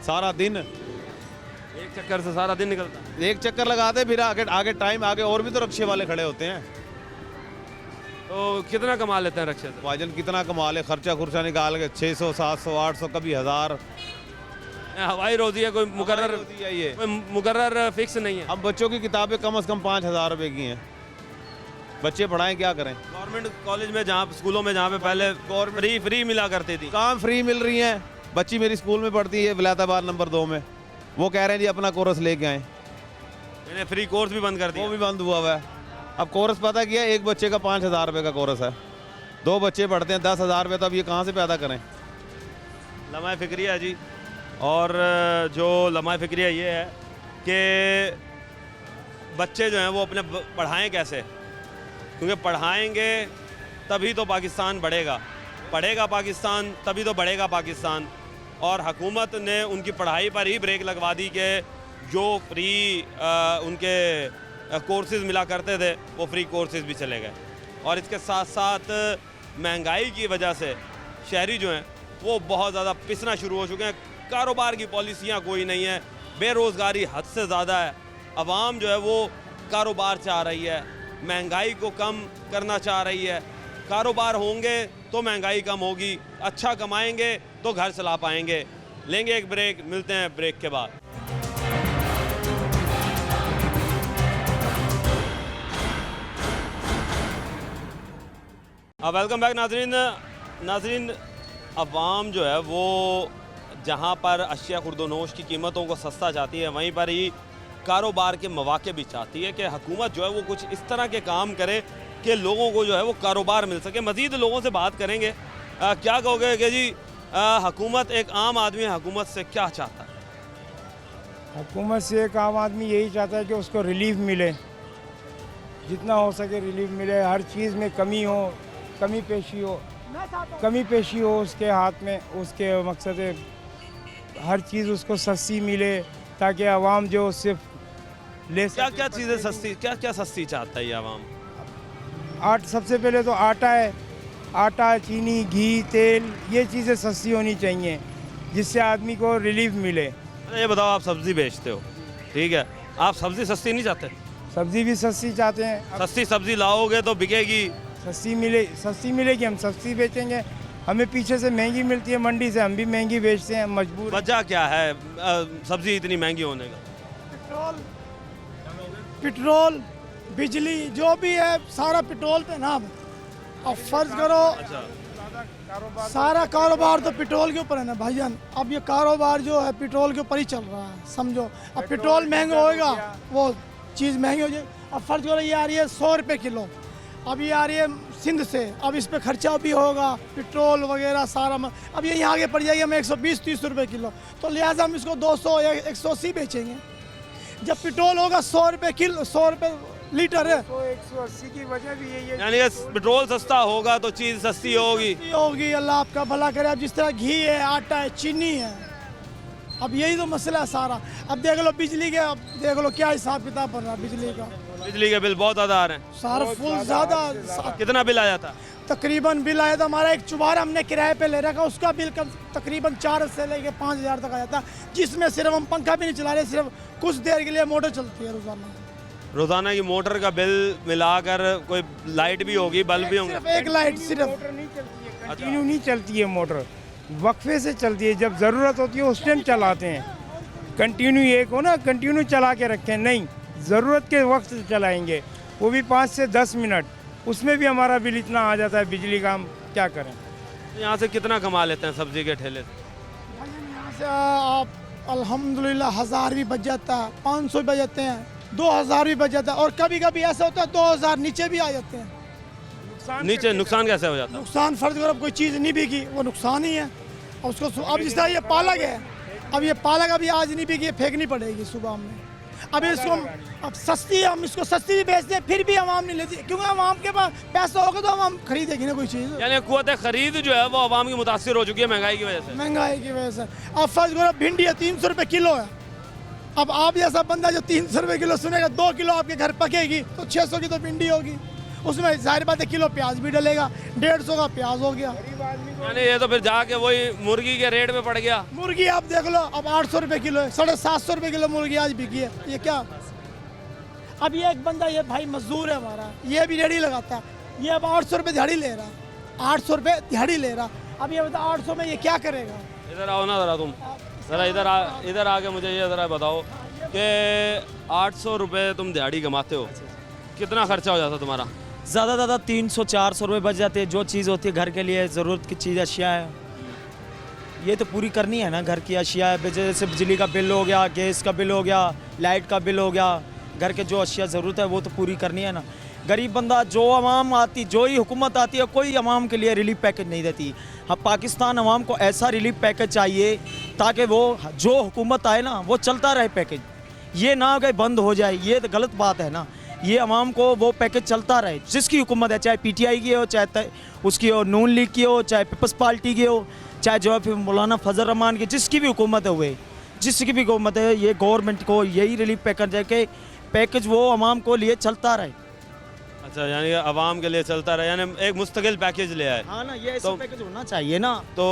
सारा दिन एक चक्कर से सारा दिन निकलता है। एक चक्कर लगाते फिर आगे टाइम आगे और भी तो रक्शे वाले खड़े होते हैं। तो कितना कमा लेते हैं रक्शे से? भाईजान कितना कमा ले, खर्चा खुर्चा निकाल के 600 700 800 कभी 1000। हवाई रोजी है, कोई मुकर्रर होती है ये, कोई मुकर्रर फिक्स नहीं है। अब बच्चों की किताबें कम से कम 5000 रुपए की हैं। बच्चे पढ़ाएं क्या करें? गवर्नमेंट कॉलेज में, जहाँ स्कूलों में, जहाँ पे पहले फ्री मिला करती थी, काम फ्री मिल रही हैं। बच्ची मेरी स्कूल में पढ़ती है विलायताबाद नंबर 2 में, वो कह रहे हैं जी अपना कोर्स लेके आए। मैंने फ्री कोर्स भी बंद कर दिया। वो भी बंद हुआ हुआ है। अब कोर्स पता किया, एक बच्चे का 5000 रुपये का कोर्स है, 2 बच्चे पढ़ते हैं 10,000 रुपये, तो अब ये कहाँ से पैदा करें? लम्हा फ़िक्रिया जी। और जो लम्हा फ़िक्रिया ये है कि बच्चे जो हैं वो अपने पढ़ाएं कैसे, क्योंकि पढ़ाएंगे तभी तो पाकिस्तान बढ़ेगा, पढ़ेगा पाकिस्तान तभी तो बढ़ेगा पाकिस्तान। और हुकूमत ने उनकी पढ़ाई पर ही ब्रेक लगवा दी कि जो फ्री उनके कोर्सेज़ मिला करते थे वो फ्री कोर्सेज़ भी चले गए। और इसके साथ साथ महंगाई की वजह से शहरी जो हैं वो बहुत ज़्यादा पिसना शुरू हो चुके हैं। कारोबार की पॉलिसियाँ कोई नहीं है, बेरोज़गारी हद से ज़्यादा है। आवाम जो है वो कारोबार चाह रही है, महंगाई को कम करना चाह रही है। कारोबार होंगे तो महंगाई कम होगी, अच्छा कमाएंगे तो घर चला पाएंगे। लेंगे एक ब्रेक, मिलते हैं ब्रेक के बाद। वेलकम बैक नाजरीन। अवाम जो है वो जहाँ पर अशिया खुर्दोनोश की कीमतों को सस्ता चाहती है, वहीं पर ही कारोबार के मौके भी चाहती है कि हुकूमत जो है वो कुछ इस तरह के काम करे कि लोगों को जो है वो कारोबार मिल सके। मज़ीद लोगों से बात करेंगे। क्या कहोगे कि जी हुकूमत, एक आम आदमी हुकूमत से क्या चाहता है? हुकूमत से एक आम आदमी यही चाहता है कि उसको रिलीफ मिले, जितना हो सके रिलीफ मिले। हर चीज़ में कमी हो, कमी पेशी हो उसके हाथ में, उसके मकसद है हर चीज़ उसको सस्ती मिले ताकि आवाम जो उससे ले सके। क्या चीज़ें सस्ती, क्या सस्ती चाहता है ये आवाम? सबसे पहले तो आटा है, आटा, चीनी, घी, तेल, ये चीज़ें सस्ती होनी चाहिए जिससे आदमी को रिलीफ मिले। ये बताओ, आप सब्ज़ी बेचते हो, ठीक है, आप सब्ज़ी सस्ती नहीं चाहते? सब्ज़ी भी सस्ती चाहते हैं। सस्ती सब्ज़ी लाओगे तो बिकेगी, सस्ती मिलेगी, हम सस्ती बेचेंगे। हमें पीछे से महंगी मिलती है मंडी से, हम भी महंगी बेचते हैं, मजबूर। वजह क्या है सब्ज़ी इतनी महंगी होने का? पेट्रोल, बिजली, जो भी है सारा पेट्रोल पे ना। अब फर्ज करो सारा कारोबार तो पेट्रोल के ऊपर है ना भाईजान। अब ये कारोबार जो है पेट्रोल के ऊपर ही चल रहा है, समझो। अब पेट्रोल महंगा होएगा, वो चीज़ महंगी हो जाएगी। अब फर्ज करो ये आ रही है 100 रुपये किलो, अब ये आ रही है सिंध से, अब इस पर खर्चा भी होगा, पेट्रोल वगैरह सारा। अब ये यहाँ आगे पड़ जाएगी हमें 120-130 रुपये किलो, तो लिहाजा हम इसको 200 या 180 बेचेंगे। जब पेट्रोल होगा 100 रुपये किलो, 100 रुपये लीटर है, तो 180 की वजह भी यही है। यानी पेट्रोल सस्ता होगा तो चीज़ सस्ती होगी। अल्लाह आपका भला करे। अब जिस तरह घी है, आटा है, चीनी है, अब यही तो मसला है सारा। अब देख लो बिजली के, अब देख लो क्या हिसाब किताब बन रहा है बिजली का। बिजली के बिल बहुत ज़्यादा आ रहे हैं, सारा फुल ज़्यादा। कितना बिल आया था? तकरीबन बिल आया था हमारा, एक चुबारा हमने किराए पे ले रखा, उसका बिल तकरीबन 4 से लेके 5000 तक आया था, जिसमें सिर्फ हम पंखा भी नहीं चला रहे, सिर्फ कुछ देर के लिए मोटर चलती है रोज़ाना की मोटर का बिल मिलाकर कोई लाइट भी होगी, बल्ब भी होंगे? सिर्फ एक लाइट, सिर्फ मोटर नहीं चलती है, कंटिन्यू नहीं चलती है मोटर, वक्फे से चलती है। जब ज़रूरत होती है उस टाइम चलाते हैं। कंटिन्यू एक हो ना, कंटिन्यू चला के रखें, नहीं, ज़रूरत के वक्त चलाएंगे, वो भी 5 से 10 मिनट, उसमें भी हमारा बिल इतना आ जाता है बिजली का, हम क्या करें। यहाँ से कितना कमा लेते हैं सब्जी के ठेले से? यहाँ से आप अल्हम्दुलिल्लाह 1000 भी बच जाता है, 500 बच जाते हैं, 2000 भी बच जाता है, और कभी कभी ऐसा होता है 2000 नीचे भी आ जाते हैं। नीचे नुकसान कैसे हो जाता है? नुकसान फर्ज करो अब कोई चीज़ नहीं बिकी, वो नुकसान ही है। अब उसको अब जिस तरह ये पालक है, अब ये पालक अभी आज नहीं बिकी, फेंकनी पड़ेगी सुबह में। अब इसको अब सस्ती है, हम इसको सस्ती भी बेचते हैं, फिर भी आवाम नहीं लेती, क्योंकि आवाम के पास पैसा होगा तो आवाम खरीदेगी ना कोई चीज़। यानी कुव्वत खरीद जो है वो आवाम की मुतासिर हो चुकी है महंगाई की वजह से। महंगाई की वजह से अब फर्ज करो भिंडी है 300 रुपये किलो है। अब आप जैसा बंदा जो 300 रुपये किलो सुनेगा, 2 किलो आपके घर पकेगी तो 600 की तो भिंडी होगी, उसमें जाहिर बात है किलो प्याज भी डलेगा, 150 का प्याज हो गया। यानी ये तो फिर जाके वही मुर्गी के रेट में पड़ गया। मुर्गी आप देख लो अब 800 रुपये किलो है, 750 रुपये किलो मुर्गी आज बिकी है। ये क्या, अब ये एक बंदा ये भाई मजदूर है हमारा, ये भी दिहाड़ी लगाता है, ये अब 800 रुपये दिहाड़ी ले रहा, 800 रुपये दिहाड़ी ले रहा। अब ये बता 800 में ये क्या करेगा? इधर आओ ना ज़रा, तुम ज़रा इधर आके मुझे ये ज़रा बताओ कि 800 रुपये तुम दिहाड़ी कमाते हो, कितना खर्चा हो जाता है तुम्हारा? ज़्यादा 300-400 रुपये बच जाते हैं। जो चीज़ होती है घर के लिए ज़रूरत की चीज़ अशिया है, ये तो पूरी करनी है ना, घर की अशिया है, जैसे बिजली का बिल हो गया, गैस का बिल हो गया, लाइट का बिल हो गया, घर के जो अशिया ज़रूरत है वो तो पूरी करनी है ना। गरीब बंदा जो अवाम आती, जो ही हुकूमत आती है, कोई अवाम के लिए रिलीफ पैकेज नहीं देती। हाँ, पाकिस्तान अवाम को ऐसा रिलीफ पैकेज चाहिए ताकि वो जो हुकूमत आए ना वो चलता रहे पैकेज, ये ना कि बंद हो जाए, ये तो गलत बात है ना। ये अवाम को वो पैकेज चलता रहे, जिसकी हुकूमत है, चाहे PTI की हो, चाहे उसकी हो, नून लीग की हो, चाहे पीपल्स पार्टी की हो, चाहे जो है फिर मौलाना फजल रहमान की, जिसकी भी हुकूमत है हुए, जिसकी भी हुकूमत है, ये गवर्नमेंट को यही रिलीफ पैकेज है कि पैकेज वो अवाम को लिए चलता रहे। अच्छा, यानी अवाम के लिए चलता रहे, यानी एक मुस्तकिल पैकेज ले आए। हाँ ना, ये ऐसा पैकेज होना चाहिए ना। तो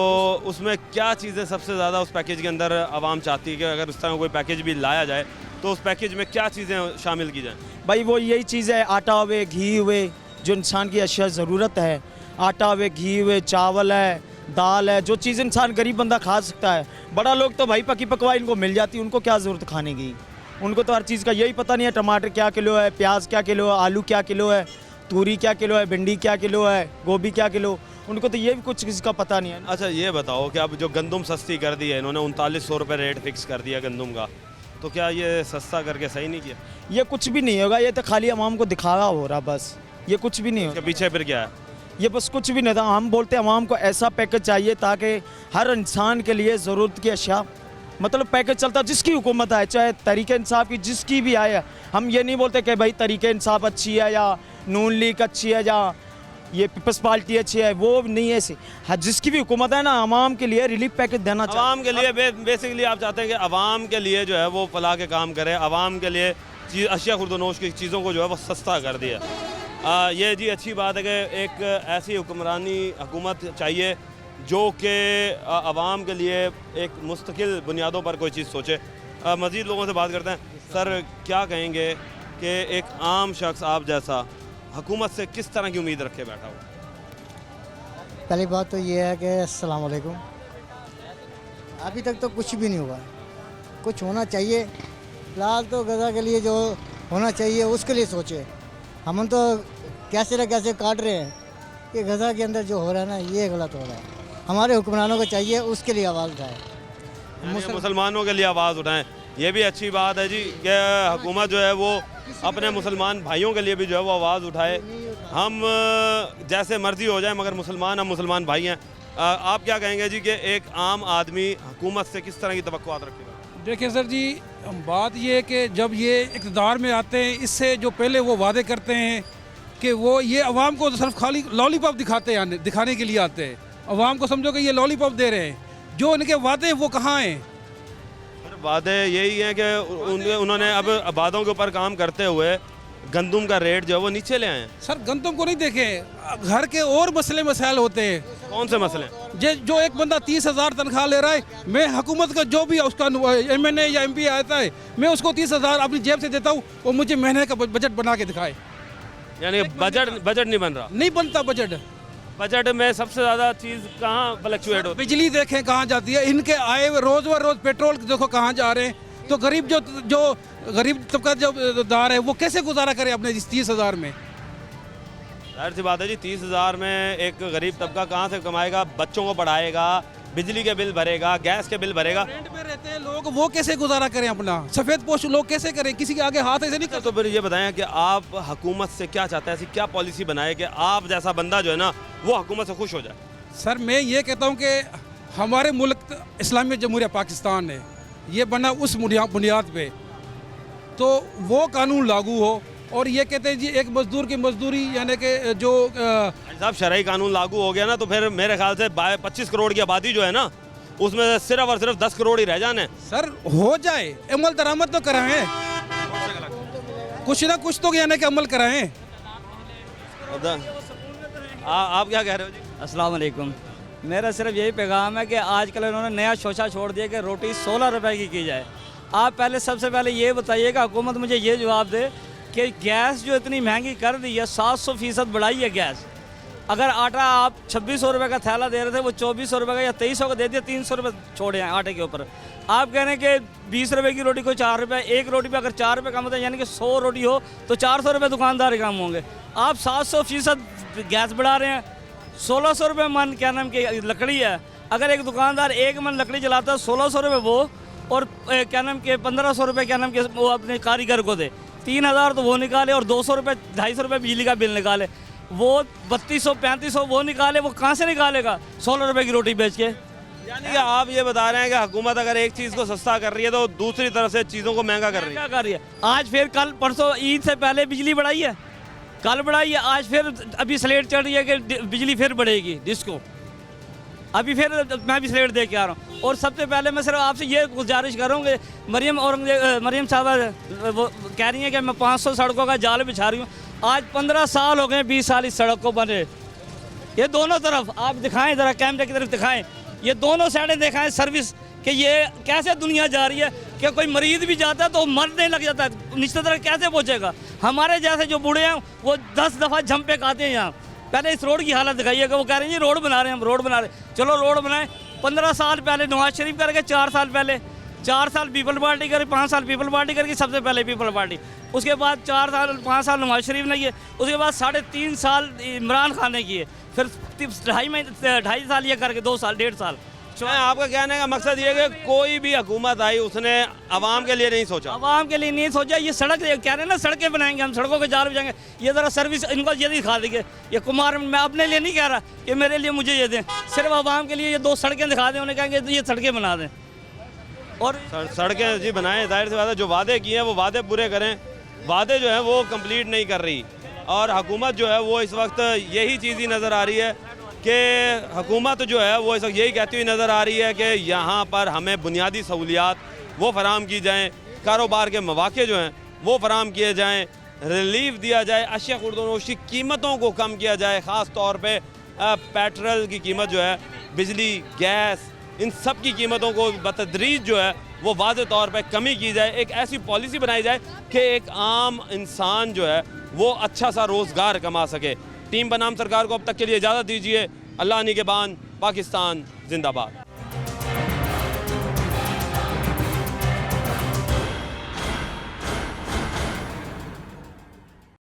उसमें क्या चीज़ें सबसे ज़्यादा उस पैकेज के अंदर अवाम चाहती है कि अगर उस तरह कोई पैकेज भी लाया जाए तो उस पैकेज में क्या चीज़ें शामिल की जाएँ? भाई वो यही चीज़ है, आटा हुए, घी हुए, जो इंसान की अशिया ज़रूरत है, आटा हुए, घी हुए, चावल है, दाल है, जो चीज़ इंसान गरीब बंदा खा सकता है। बड़ा लोग तो भाई पकी पकवाई इनको मिल जाती है, उनको क्या ज़रूरत खाने की, उनको तो हर चीज़ का यही पता नहीं है, टमाटर क्या किलो है, प्याज क्या किलो है, आलू क्या किलो है, तूरी क्या किलो है, भिंडी क्या किलो है, गोभी क्या किलो, उनको तो ये भी कुछ किसी का पता नहीं है। अच्छा, ये बताओ कि अब जो गंदम सस्ती कर दी है इन्होंने, 3900 रुपये रेट फिक्स कर दिया गंदम का, तो क्या ये सस्ता करके सही नहीं किया? ये कुछ भी नहीं होगा, ये तो खाली अवाम को दिखावा हो रहा बस, ये कुछ भी नहीं होगा। पीछे फिर क्या है? ये बस कुछ भी नहीं था। हम बोलते हैं अवाम को ऐसा पैकेज चाहिए ताकि हर इंसान के लिए ज़रूरत की अशिया, मतलब पैकेज चलता, जिसकी हुकूमत आए, चाहे तहरीक इंसाफ की जिसकी भी आए। हम ये नहीं बोलते कि भाई तहरीक इंसाफ अच्छी है या नून लीग अच्छी है या ये पीपल्स पार्टी अच्छी है, वो नहीं है। हाँ, जिसकी भी हुकूमत है ना, अवाम के लिए रिलीफ पैकेज देना चाहिए। अवाम के लिए बेसिकली आप चाहते हैं कि अवाम के लिए जो है वो फलाह के काम करे, अवाम के लिए अशिया खुर्दनोश की चीज़ों को जो है वो सस्ता कर दिया। ये जी अच्छी बात है कि एक ऐसी हुक्मरानी हुकूमत चाहिए जो कि अवाम के लिए एक मुस्तकिल बुनियादों पर कोई चीज़ सोचे। मज़ीद लोगों से बात करते हैं। सर, क्या कहेंगे कि एक आम शख्स आप जैसा हुकूमत से किस तरह की उम्मीद रखे बैठा हो? पहली बात तो ये है कि अस्सलाम वालेकुम, अभी तक तो कुछ भी नहीं हुआ, कुछ होना चाहिए। फिलहाल तो गज़ा के लिए जो होना चाहिए उसके लिए सोचे। हम तो कैसे न कैसे काट रहे हैं कि गज़ा के अंदर जो हो रहा है ना, ये गलत हो रहा है। हमारे हुक्मरानों को चाहिए उसके लिए आवाज़ उठाए, मुसलमानों के लिए आवाज़ उठाएं। ये भी अच्छी बात है जी कि हुकूमत जो है वो अपने मुसलमान भाइयों के लिए भी जो है वो आवाज़ उठाए। हम जैसे मर्जी हो जाए मगर मुसलमान, हम मुसलमान भाई हैं। आप क्या कहेंगे जी कि एक आम आदमी हुकूमत से किस तरह की तवक्कुआत रखेगा? देखिए सर जी, बात ये है कि जब ये इक़्तिदार में आते हैं, इससे जो पहले वो वादे करते हैं कि वो ये अवाम को सिर्फ खाली लॉलीपॉप दिखाने के लिए आते हैं। अवाम को समझो कि ये लॉलीपॉप दे रहे हैं, जो इनके वादे वो कहाँ हैं? वादे यही हैं कि उन्होंने अब वादों के ऊपर काम करते हुए गंदम का रेट जो है वो नीचे ले आए हैं। सर, गंदम को नहीं देखें, घर के और मसले मसाइल होते हैं। कौन से मसले? जो एक बंदा 30,000 तनख्वाह ले रहा है, मैं हुकूमत का जो भी उसका MNA या MP आता है, मैं उसको 30,000 अपनी जेब से देता हूँ, वो मुझे महीने का बजट बना के दिखाए। यानी बजट नहीं बन रहा? नहीं बनता बजट में सबसे ज़्यादा चीज़ कहाँ फ्लक्चुएट होती है? बिजली देखें कहाँ जाती है, इनके आए हुए रोज़ पेट्रोल देखो कहाँ जा रहे हैं, तो गरीब जो गरीब तबका जो दार है वो कैसे गुजारा करे अपने इस 30,000 में? जाहिर सी बात है जी, 30,000 में एक गरीब तबका कहाँ से कमाएगा? बच्चों को पढ़ाएगा, बिजली के बिल भरेगा, गैस के बिल भरेगा। रेंट पे रहते हैं लोग, वो कैसे गुजारा करें अपना? सफ़ेद पोश लोग कैसे करें? किसी के आगे हाथ ऐसे नहीं कर। तो फिर ये बताएं कि आप हुकूमत से क्या चाहते हैं? ऐसी क्या पॉलिसी बनाए कि आप जैसा बंदा जो है ना वो हुकूमत से खुश हो जाए? सर मैं ये कहता हूँ कि हमारे मुल्क इस्लामी जमहूरिया पाकिस्तान है, ये बना उस बुनियाद पे, तो वो कानून लागू हो। और ये कहते हैं जी एक मजदूर की मजदूरी यानी कि जो साहब शरई कानून लागू हो गया ना तो फिर मेरे ख्याल से 25 करोड़ की आबादी जो है ना उसमें सिर्फ और सिर्फ 10 करोड़ ही रह जाने। सर हो जाए, अमल दरामद तो कराएं, कुछ ना कुछ तो यानी कि अमल कराएं। आप क्या कह रहे हो जी? अस्सलाम वालेकुम। मेरा सिर्फ यही पैगाम है कि आजकल इन्होंने नया शोशा छोड़ दिया कि रोटी 16 रुपए की जाए। आप पहले सबसे पहले ये बताइएगा, हुकूमत मुझे ये जवाब दे कि गैस जो इतनी महंगी कर दी है, 700% बढ़ाई है गैस। अगर आटा आप 2600 रुपये का थैला दे रहे थे, वो 2400 रुपये का या 2300 का दे दिया, 300 रुपये छोड़े हैं आटे के ऊपर। आप कह रहे हैं कि 20 रुपये की रोटी को 4 रुपये, एक रोटी पे अगर 4 रुपये कम होता है यानी कि 100 रोटी हो तो 400 रुपये दुकानदार के कम होंगे। आप 700% गैस बढ़ा रहे हैं। 1600 रुपये मन क्या नाम की लकड़ी है, अगर एक दुकानदार 1 मन लकड़ी जलाता है 1600 रुपये वो, और क्या नाम के 1500 रुपये क्या नाम के वो अपने कारीगर को दे, 3000 तो वो निकाले, और 200 रुपये 250 रुपये बिजली का बिल निकाले, वो 3200 3500 वो निकाले, वो कहाँ से निकालेगा 16 रुपये की रोटी बेच के? यानी कि आप ये बता रहे हैं कि हुकूमत अगर एक चीज़ को सस्ता कर रही है तो दूसरी तरफ से चीज़ों को महंगा कर रही है। आज फिर कल परसों ईद से पहले बिजली बढ़ाई है, कल बढ़ाई है, आज फिर अभी स्लेट चढ़ रही है कि बिजली फिर बढ़ेगी डिस्को। अभी फिर मैं भी स्लेट दे के आ रहा हूँ। और सबसे पहले मैं सिर्फ आपसे ये गुजारिश करूँगी, मरियम साहब वो कह रही हैं कि मैं 500 सड़कों का जाल बिछा रही हूँ। आज 15 साल हो गए, 20 साल इस सड़क को बने। ये दोनों तरफ आप दिखाएं, ज़रा कैमरे की तरफ दिखाएं, ये दोनों साइडें दिखाएं सर्विस कि ये कैसे दुनिया जा रही है कि कोई मरीज़ भी जाता है तो मरने लग जाता है, निश्चित तरह कैसे पहुँचेगा? हमारे जैसे जो बूढ़े हैं वो 10 दफ़ा झंपे खाते हैं यहाँ। पहले इस रोड की हालत दिखाइएगा। वो कह रहे हैं जी रोड बना रहे हैं, हम रोड बना रहे हैं, चलो रोड बनाएं। 15 साल पहले नवाज शरीफ करके, 4 साल पहले, 4 साल पीपल पार्टी करी, 5 साल पीपल पार्टी करके, सबसे पहले पीपल पार्टी, उसके बाद 4 साल 5 साल नवाज शरीफ ने किए, उसके बाद 3.5 साल इमरान खान ने किए, फिर 2.5 साल ये करके 2 साल 1.5 साल। आपका कहने का मकसद ये है कि कोई भी हुकूमत आई उसने आवाम के लिए नहीं सोचा? आवाम के लिए नहीं सोचा। ये सड़क कह रहे हैं ना, सड़कें बनाएंगे हम, सड़कों के जाल बिछाएंगे, ये ज़रा सर्विस इनको ये दिखा देंगे। ये कुमार, मैं अपने लिए नहीं कह रहा कि मेरे लिए मुझे ये दें, सिर्फ आवाम के लिए ये 2 सड़कें दिखा दें, उन्हें कहेंगे तो ये सड़कें बना दें। और सड़कें जी बनाएं, जाहिर सी बात है जो वादे किए हैं वो वादे पूरे करें। वादे जो है वो कंप्लीट नहीं कर रही, और हुकूमत जो है वो इस वक्त यही चीज़ ही नज़र आ रही है कि हुकूमत जो है वो इस वक्त यही कहती हुई नज़र आ रही है कि यहाँ पर हमें बुनियादी सहूलियात वो फराम की जाएँ, कारोबार के मौके जो हैं वो फराम किए जाएँ, रिलीफ दिया जाए, अशिया खुर्दनोश की कीमतों को कम किया जाए, ख़ास तौर पे पेट्रोल की कीमत जो है, बिजली, गैस, इन सब की कीमतों को बतदरीज जो है वो वाज़े तौर पे कमी की जाए। एक ऐसी पॉलिसी बनाई जाए कि एक आम इंसान जो है वो अच्छा सा रोज़गार कमा सके। टीम बनाम सरकार को अब तक के लिए इजाज़त दीजिए। अल्लाह निगहबान, पाकिस्तान जिंदाबाद।